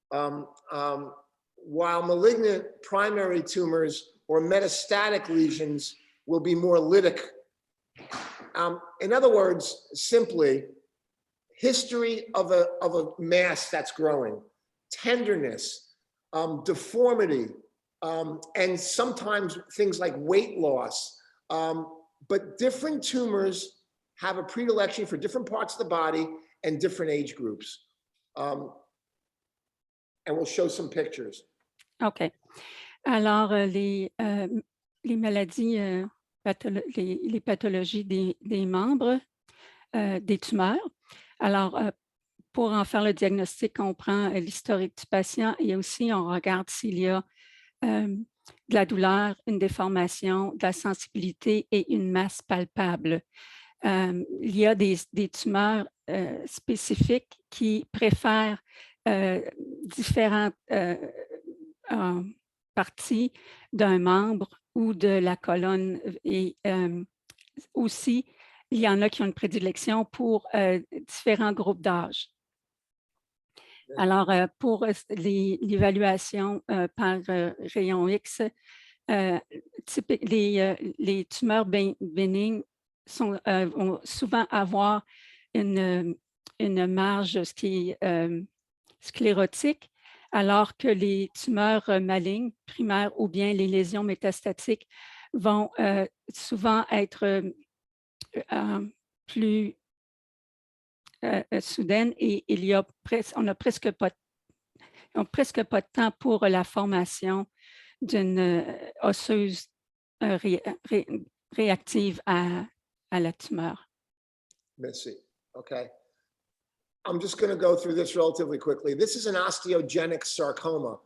while malignant primary tumors or metastatic lesions will be more lytic. In other words, simply, history of a mass that's growing, tenderness, deformity, and sometimes things like weight loss. But different tumors have a predilection for different parts of the body and different age groups. And we'll show some pictures. OK. Alors, les maladies, les pathologies des membres, des tumeurs. Alors, pour en faire le diagnostic, on prend l'historique du patient et aussi on regarde s'il y a de la douleur, une déformation, de la sensibilité et une masse palpable. Il y a des tumeurs spécifiques qui préfèrent différentes parties d'un membre ou de la colonne et aussi, il y en a qui ont une prédilection pour différents groupes d'âge. Alors, pour l'évaluation par rayon X, les tumeurs bénignes vont souvent avoir une marge sclérotique, alors que les tumeurs malignes, primaires ou bien les lésions métastatiques vont souvent être plus soudaines et on n'a presque pas de temps pour la formation d'une osseuse réactive à la tumeur. Merci. Okay. I'm just going to go through this relatively quickly. This is an osteogenic sarcoma.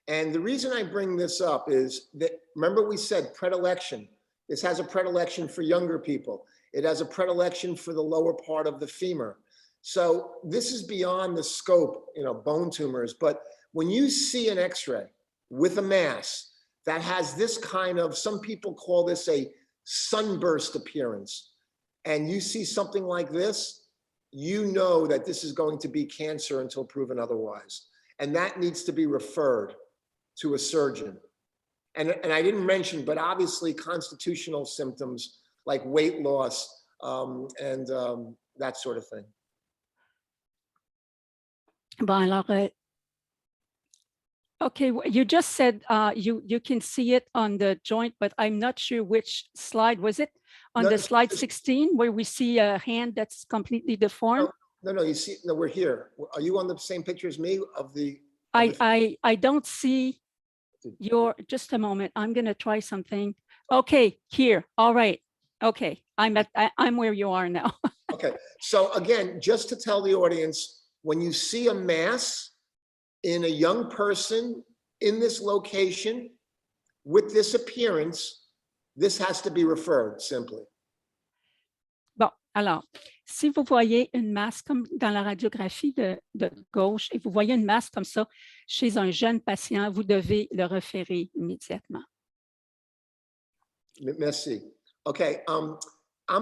And the reason I bring this up is that, remember we said predilection. This has a predilection for younger people. It has a predilection for the lower part of the femur. So this is beyond the scope, bone tumors. But when you see an X-ray with a mass that has this kind of, some people call this a sunburst appearance, and you see something like this, you know that this is going to be cancer until proven otherwise. And that needs to be referred to a surgeon. And I didn't mention, but obviously constitutional symptoms like weight loss and that sort of thing. Bon, alors, okay, you just said you can see it on the joint, but I'm not sure which slide. Was it on the slide 16 where we see a hand that's completely deformed? No, you see, no, we're here. Are you on the same picture as me of the? I don't see your, just a moment. I'm going to try something. Okay, here. All right. Okay, I'm where you are now. Okay, so again, just to tell the audience, when you see a mass in a young person in this location with this appearance, this has to be referred simply. Bon, alors, si vous voyez une masse comme dans la radiographie de gauche et vous voyez une masse comme ça chez un jeune patient, vous devez le référer immédiatement. Merci. Okay, I'm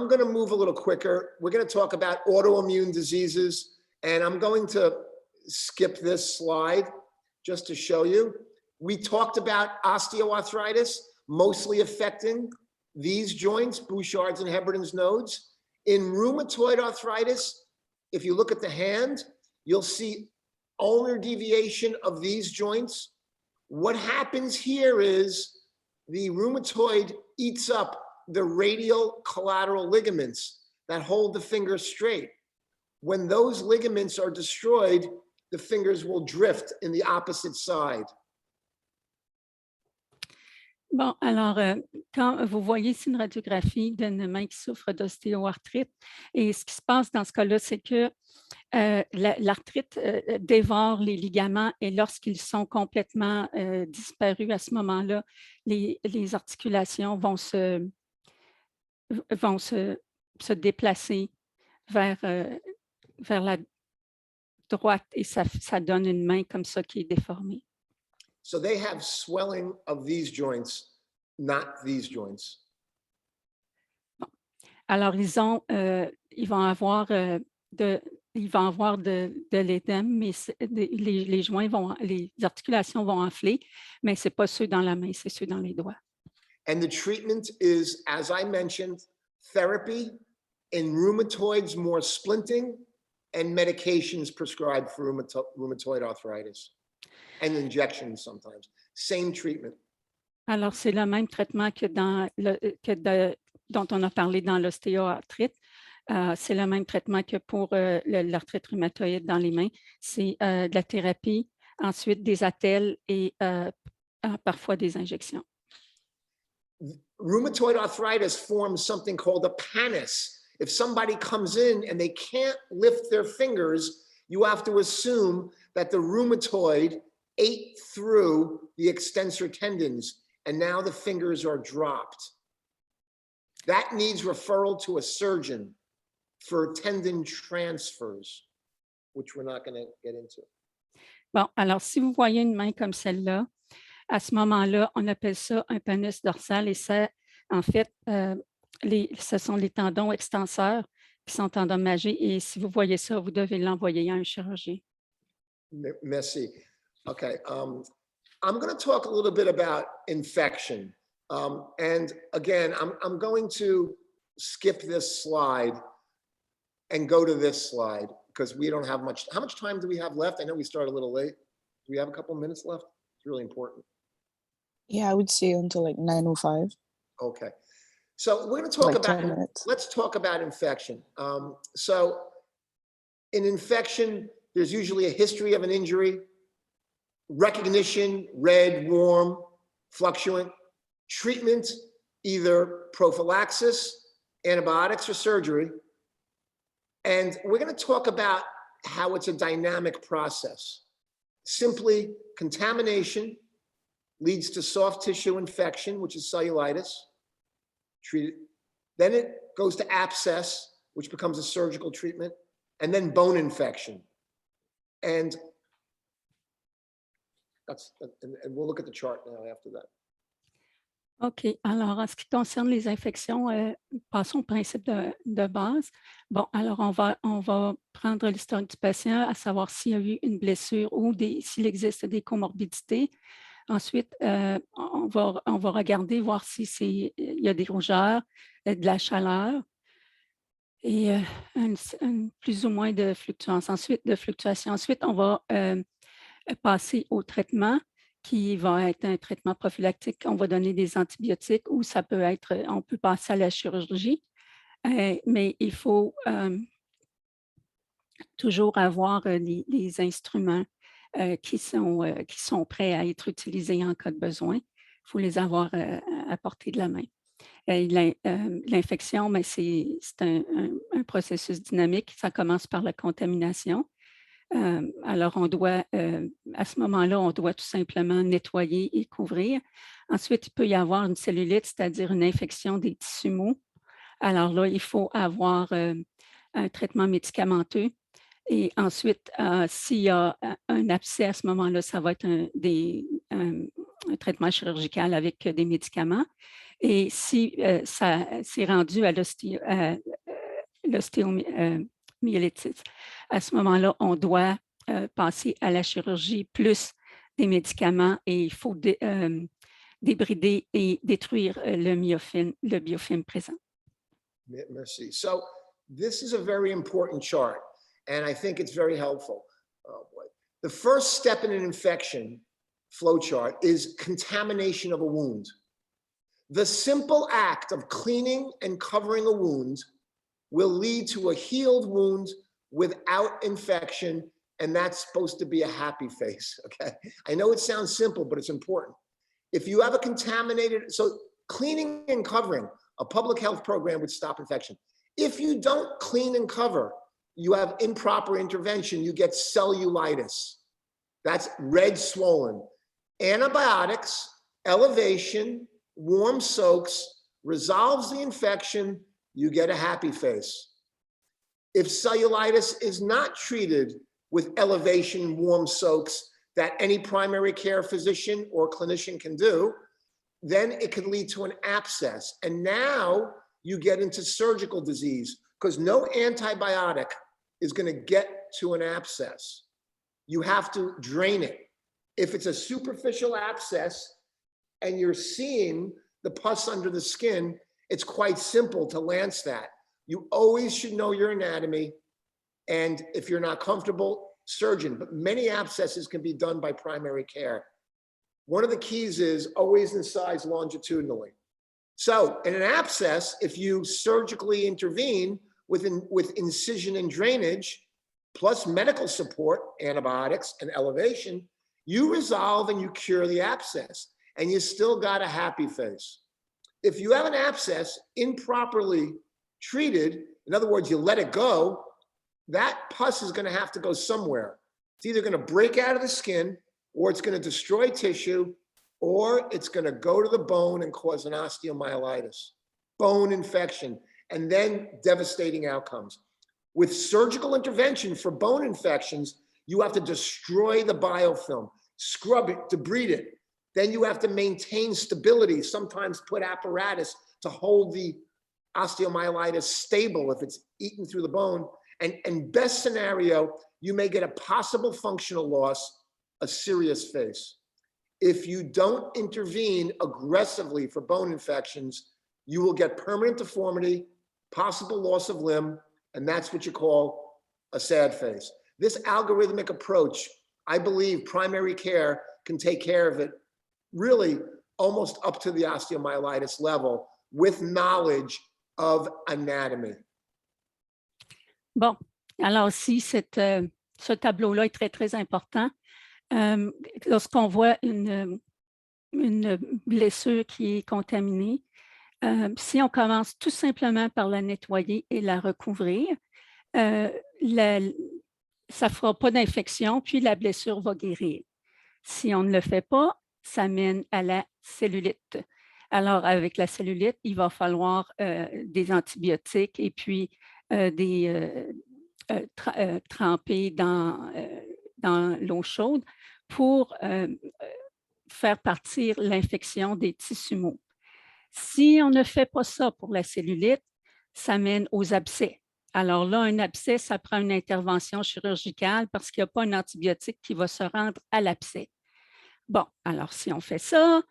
going to move a little quicker. We're going to talk about autoimmune diseases, and I'm going to skip this slide just to show you. We talked about osteoarthritis, mostly affecting these joints, Bouchard's and Heberden's nodes. In rheumatoid arthritis, if you look at the hand, you'll see ulnar deviation of these joints. What happens here is the rheumatoid eats up the radial collateral ligaments that hold the finger straight. When those ligaments are destroyed, the fingers will drift in the opposite side. Bon, alors, quand vous voyez ici une radiographie d'une main qui souffre d'ostéoarthrite, et ce qui se passe dans ce cas-là, c'est que l'arthrite dévore les ligaments et lorsqu'ils sont complètement disparus à ce moment-là, les articulations vont se déplacer vers la droite et ça donne une main comme ça qui est déformée. So they have swelling of these joints, not these joints. Alors, ils vont avoir de l'édème, mais les joints les articulations vont enfler, mais ce n'est pas ceux dans la main, c'est ceux dans les doigts. And the treatment is, as I mentioned, therapy. In rheumatoids, more splinting and medications prescribed for rheumatoid arthritis and injections sometimes. Same treatment. Alors, c'est le même traitement que dont on a parlé dans l'ostéoarthrite. C'est le même traitement que pour l'arthrite rhumatoïde dans les mains. C'est de la thérapie, ensuite des attelles et parfois des injections. Rheumatoid arthritis forms something called a pannus. If somebody comes in and they can't lift their fingers, you have to assume that the rheumatoid ate through the extensor tendons and now the fingers are dropped. That needs referral to a surgeon for tendon transfers, which we're not going to get into. Bon, alors si vous voyez une main comme celle-là, à ce moment-là, on appelle ça un pannus dorsal et ça, en fait, ce sont les tendons extenseurs qui sont endommagés et si vous voyez ça, vous devez l'envoyer à un chirurgien. Merci. Okay. I'm going to talk a little bit about infection. And again, I'm going to skip this slide and go to this slide because we don't have much. How much time do we have left? I know we started a little late. Do we have a couple of minutes left? It's really important. Yeah, I would say until like 9:05. Okay. So we're going to talk Like 10 about, minutes. let's talk about infection. So in infection, there's usually a history of an injury, recognition, red, warm, fluctuant, treatment, either prophylaxis, antibiotics, or surgery. And we're going to talk about how it's a dynamic process. Simply, contamination leads to soft tissue infection, which is cellulitis. Treated. Then it goes to abscess, which becomes a surgical treatment, and then bone infection. And we'll look at the chart now after that. OK. Alors, en ce qui concerne les infections, passons au principe de base. Bon, alors on va prendre l'historique du patient, à savoir s'il y a eu une blessure ou s'il existe des comorbidités. Ensuite, on va regarder, voir il y a des rougeurs, de la chaleur et plus ou moins de fluctuation. Ensuite, on va passer au traitement qui va être un traitement prophylactique. On va donner des antibiotiques ou ça peut être, on peut passer à la chirurgie, mais il faut toujours avoir les instruments qui sont prêts à être utilisés en cas de besoin. Il faut les avoir à portée de la main. L'infection, c'est un processus dynamique. Ça commence par la contamination. Alors, à ce moment-là, on doit tout simplement nettoyer et couvrir. Ensuite, il peut y avoir une cellulite, c'est-à-dire une infection des tissus mous. Alors là, il faut avoir un traitement médicamenteux. Et ensuite, s'il y a un abcès à ce moment-là, ça va être un traitement chirurgical avec des médicaments. Et si ça s'est rendu à l'ostéomyélitis, à ce moment-là, on doit passer à la chirurgie plus des médicaments et il faut débrider et détruire le biofilm présent. Merci. So this is a very important chart, and I think it's very helpful. Oh boy. The first step in an infection flowchart is contamination of a wound. The simple act of cleaning and covering a wound will lead to a healed wound without infection and that's supposed to be a happy face, okay? I know it sounds simple, but it's important. If you have a contaminated, so cleaning and covering, a public health program would stop infection. If you don't clean and cover, you have improper intervention, you get cellulitis. That's red swollen. Antibiotics, elevation, warm soaks, resolves the infection, you get a happy face. If cellulitis is not treated with elevation, warm soaks that any primary care physician or clinician can do, then it can lead to an abscess. And now you get into surgical disease because no antibiotic is going to get to an abscess. You have to drain it. If it's a superficial abscess and you're seeing the pus under the skin, it's quite simple to lance that. You always should know your anatomy. And if you're not comfortable, surgeon, but many abscesses can be done by primary care. One of the keys is always incise longitudinally. So in an abscess, if you surgically intervene with incision and drainage, plus medical support, antibiotics and elevation, you resolve and you cure the abscess, and you still got a happy face. If you have an abscess improperly treated, in other words, you let it go, that pus is going to have to go somewhere. It's either going to break out of the skin, or it's going to destroy tissue, or it's going to go to the bone and cause an osteomyelitis, bone infection, and then devastating outcomes. With surgical intervention for bone infections, you have to destroy the biofilm, scrub it, debride it. Then you have to maintain stability, sometimes put apparatus to hold the osteomyelitis stable if it's eaten through the bone. And best scenario, you may get a possible functional loss, a serious face. If you don't intervene aggressively for bone infections, you will get permanent deformity, possible loss of limb, and that's what you call a sad face. This algorithmic approach, I believe primary care can take care of it really almost up to the osteomyelitis level with knowledge of anatomy. Bon, alors si ce tableau-là est très, très important, lorsqu'on voit une blessure qui est contaminée, si on commence tout simplement par la nettoyer et la recouvrir, ça ne fera pas d'infection, puis la blessure va guérir. Si on ne le fait pas, ça mène à la cellulite. Alors, avec la cellulite, il va falloir des antibiotiques et puis tremper dans l'eau chaude pour faire partir l'infection des tissus mous. Si on ne fait pas ça pour la cellulite, ça mène aux abcès. Alors là, un abcès, ça prend une intervention chirurgicale parce qu'il n'y a pas un antibiotique qui va se rendre à l'abcès. Bon, alors si on fait ça,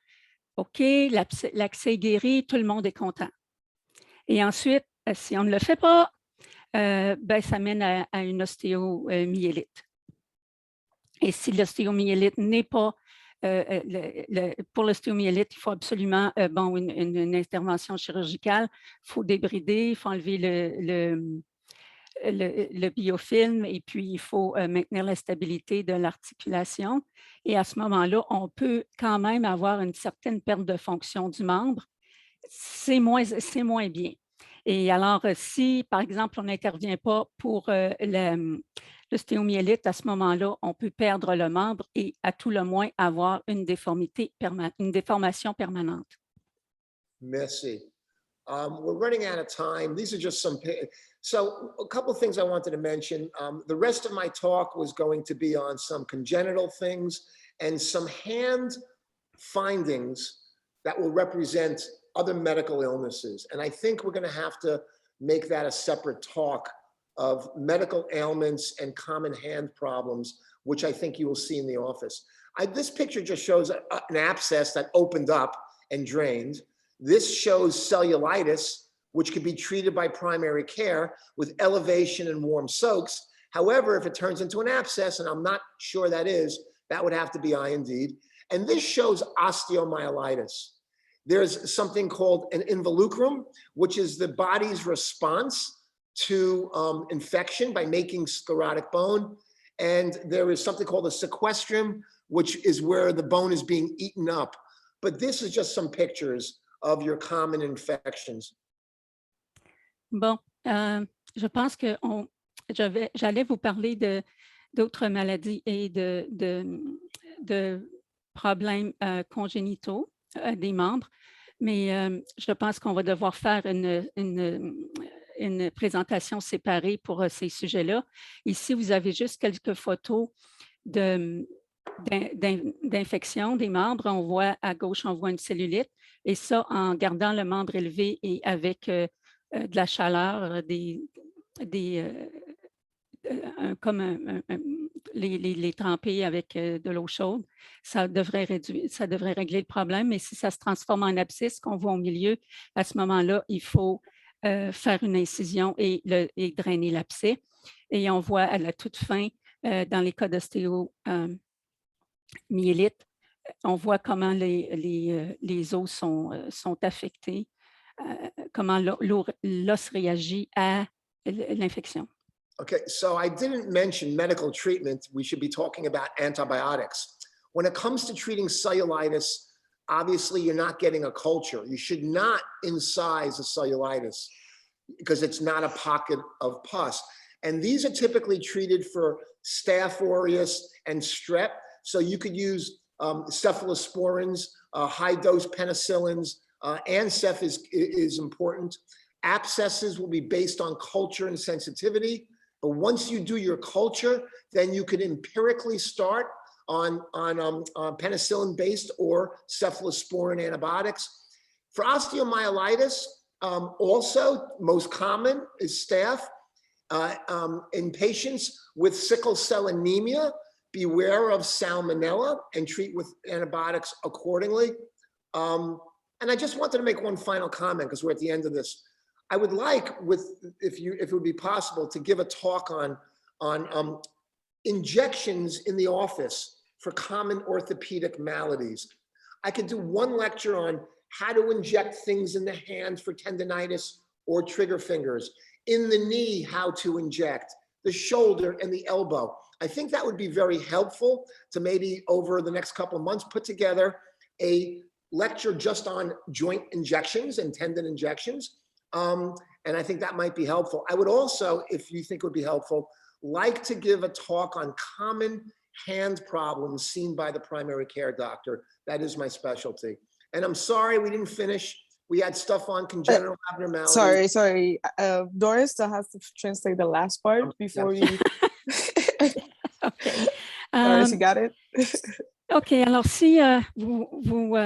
OK, l'abcès est guéri, tout le monde est content. Et ensuite, si on ne le fait pas, ça mène à une ostéomyélite. Et si l'ostéomyélite n'est pas, pour l'ostéomyélite, il faut absolument une intervention chirurgicale, il faut débrider, il faut enlever le biofilm et puis il faut maintenir la stabilité de l'articulation. Et à ce moment-là, on peut quand même avoir une certaine perte de fonction du membre. C'est moins bien. Et alors, si, par exemple, on n'intervient pas pour l'ostéomyélite, à ce moment-là, on peut perdre le membre et à tout le moins avoir une déformation permanente. Merci. We're running out of time. These are just some, so a couple of things I wanted to mention. The rest of my talk was going to be on some congenital things and some hand findings that will represent other medical illnesses. And I think we're going to have to make that a separate talk of medical ailments and common hand problems, which I think you will see in the office. This picture just shows an abscess that opened up and drained. This shows cellulitis, which can be treated by primary care with elevation and warm soaks. However, if it turns into an abscess, and I'm not sure that would have to be IND'd. And this shows osteomyelitis. There's something called an involucrum, which is the body's response to infection by making sclerotic bone. and there is something called a sequestrum, which is where the bone is being eaten up. But this is just some pictures of your common infections. Bon, je pense que j'allais vous parler d'autres maladies et de problèmes congénitaux des membres, mais je pense qu'on va devoir faire une présentation séparée pour ces sujets-là. Ici, vous avez juste quelques photos d'infection des membres. On voit à gauche, on voit une cellulite, et ça en gardant le membre élevé et avec de la chaleur, comme les tremper avec de l'eau chaude, ça devrait régler le problème. Mais si ça se transforme en abscisse qu'on voit au milieu, à ce moment-là, il faut faire une incision et drainer l'abcès. Et on voit à la toute fin, dans les cas d'ostéomyélite, on voit comment les os sont affectés, comment l'os réagit à l'infection. Okay, so I didn't mention medical treatment. We should be talking about antibiotics. When it comes to treating cellulitis, obviously you're not getting a culture. You should not incise a cellulitis because it's not a pocket of pus. And these are typically treated for Staph aureus and strep. So you could use cephalosporins, high-dose penicillins, Ancef is important. Abscesses will be based on culture and sensitivity. But once you do your culture, then you can empirically start on penicillin-based or cephalosporin antibiotics. For osteomyelitis, also most common is staph. In patients with sickle cell anemia, beware of salmonella and treat with antibiotics accordingly. And I just wanted to make one final comment because we're at the end of this. I would like, if it would be possible, to give a talk on injections in the office for common orthopedic maladies. I could do one lecture on how to inject things in the hand for tendonitis or trigger fingers, in the knee, how to inject, the shoulder and the elbow. I think that would be very helpful to maybe over the next couple of months put together a lecture just on joint injections and tendon injections. And I think that might be helpful. I would also, if you think it would be helpful, like to give a talk on common hand problems seen by the primary care doctor. That is my specialty. And I'm sorry we didn't finish. We had stuff on congenital abnormalities. Sorry. Doris still has to translate the last part before you. Okay. Doris, you got it? OK, alors si vous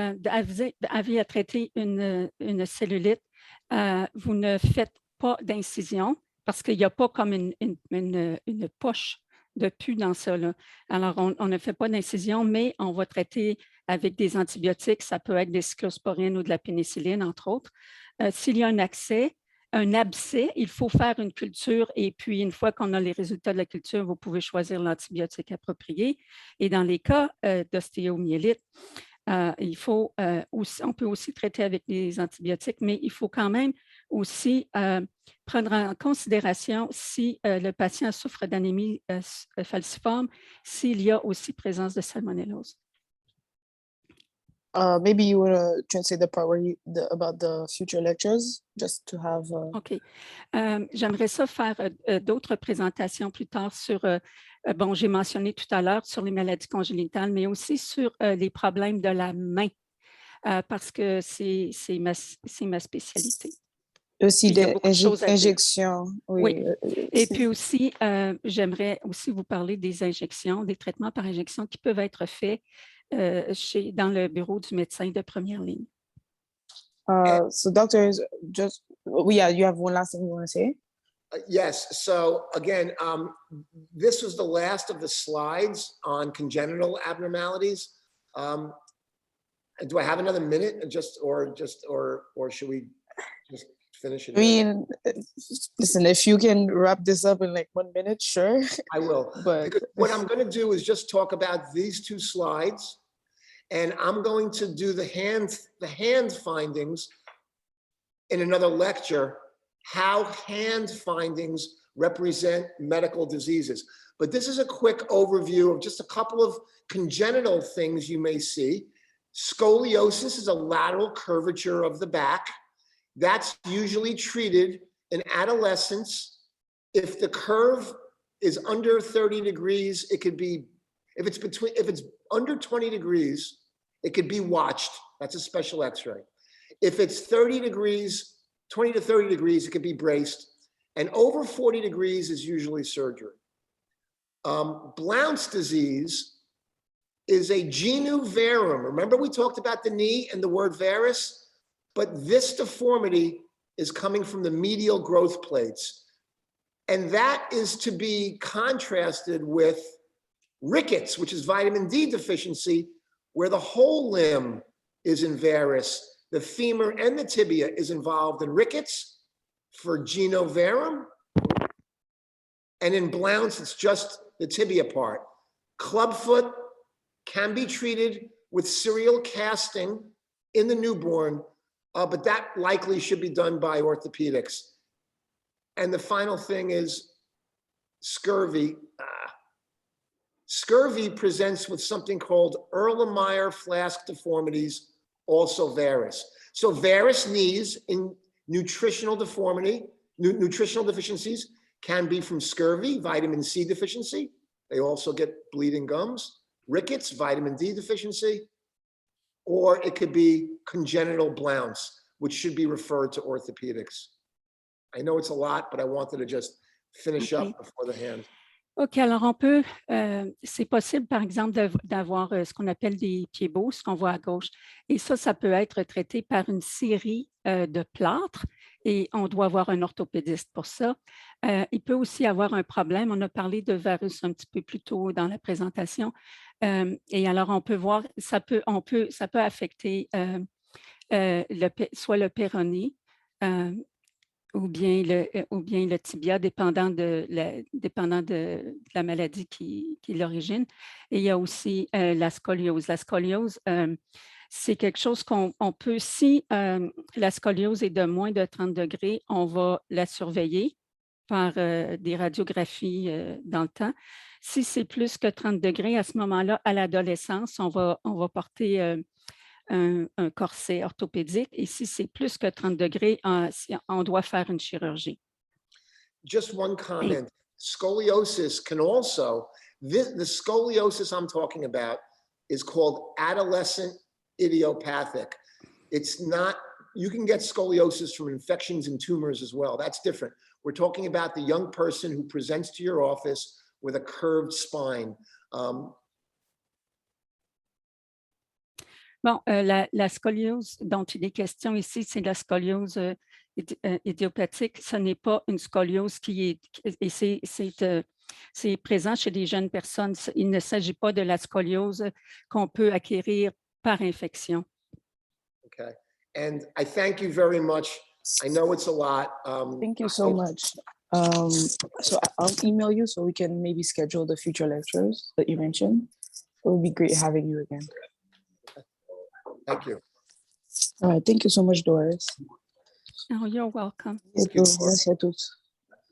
avez à traiter une cellulite, vous ne faites pas d'incision parce qu'il n'y a pas comme une poche de pus dans ça, là. Alors, on ne fait pas d'incision, mais on va traiter avec des antibiotiques. Ça peut être des cyclosporines ou de la pénicilline, entre autres. S'il y a un abcès, il faut faire une culture et puis une fois qu'on a les résultats de la culture, vous pouvez choisir l'antibiotique approprié. Et dans les cas d'ostéomyélite, on peut aussi traiter avec des antibiotiques, mais il faut quand même aussi prendre en considération si le patient souffre d'anémie falciforme, s'il y a aussi présence de salmonellose. Maybe you want to translate the part about the future lectures, just to have. OK. J'aimerais ça faire d'autres présentations plus tard sur, bon, j'ai mentionné tout à l'heure sur les maladies congénitales, mais aussi sur les problèmes de la main, parce que c'est ma spécialité. Aussi des injections. Oui. Et puis aussi, j'aimerais aussi vous parler des injections, des traitements par injection qui peuvent être faits dans le bureau du médecin de première ligne. So doctors, you have one last thing you want to say? Yes. So again, this was the last of the slides on congenital abnormalities. Do I have another minute? Or should we just finish it? I mean, listen, if you can wrap this up in like 1 minute, sure. I will. But because what I'm going to do is just talk about these two slides, and I'm going to do the hand findings in another lecture, how hand findings represent medical diseases. but this is a quick overview of just a couple of congenital things you may see. Scoliosis is a lateral curvature of the back. That's usually treated in adolescence. If the curve is under 30 degrees, it could be, if it's under 20 degrees, it could be watched. That's a special x-ray. If it's 30 degrees, 20 to 30 degrees, it could be braced. And over 40 degrees is usually surgery. Blount's disease is a genu varum. Remember we talked about the knee and the word varus? But this deformity is coming from the medial growth plates. And that is to be contrasted with rickets, which is vitamin D deficiency, where the whole limb is in varus. The femur and the tibia is involved in rickets for genu varum. And in Blount's, it's just the tibia part. Clubfoot can be treated with serial casting in the newborn, but that likely should be done by orthopedics. And the final thing is scurvy. Scurvy presents with something called Erlenmeyer-Flask deformities, also varus. So varus knees in nutritional deformity, nutritional deficiencies can be from scurvy, vitamin C deficiency. They also get bleeding gums. Rickets, vitamin D deficiency, or it could be congenital Blount's, which should be referred to orthopedics. I know it's a lot, but I wanted to just finish up before the hand. OK, alors c'est possible, par exemple, d'avoir ce qu'on appelle des pieds beaux, ce qu'on voit à gauche. Et ça peut être traité par une série de plâtres et on doit avoir un orthopédiste pour ça. Il peut aussi avoir un problème. On a parlé de varus un petit peu plus tôt dans la présentation. Et alors, on peut voir, ça peut affecter soit le péroné, ou bien le tibia, dépendant de la maladie qui est l'origine. Et il y a aussi la scoliose. La scoliose, c'est quelque chose qu'on peut, si la scoliose est de moins de 30 degrés, on va la surveiller par des radiographies dans le temps. Si c'est plus que 30 degrés, à ce moment-là, à l'adolescence, on va porter un corset orthopédique. Et si c'est plus que 30 degrés, on doit faire une chirurgie. Just one comment. Scoliosis can also, the scoliosis I'm talking about is called adolescent idiopathic. It's not, you can get scoliosis from infections and tumors as well. That's different. We're talking about the young person who presents to your office with a curved spine. Bon, la scoliose dont il est question ici, c'est la scoliose idiopathique. Ce n'est pas une scoliose qui est, c'est présent chez des jeunes personnes. Il ne s'agit pas de la scoliose qu'on peut acquérir par infection. Okay, and I thank you very much. I know it's a lot. Thank you so much. So I'll email you so we can maybe schedule the future lectures that you mentioned. It would be great having you again. Thank you. All right, thank you so much, Doris. Oh, you're welcome. Merci à tous.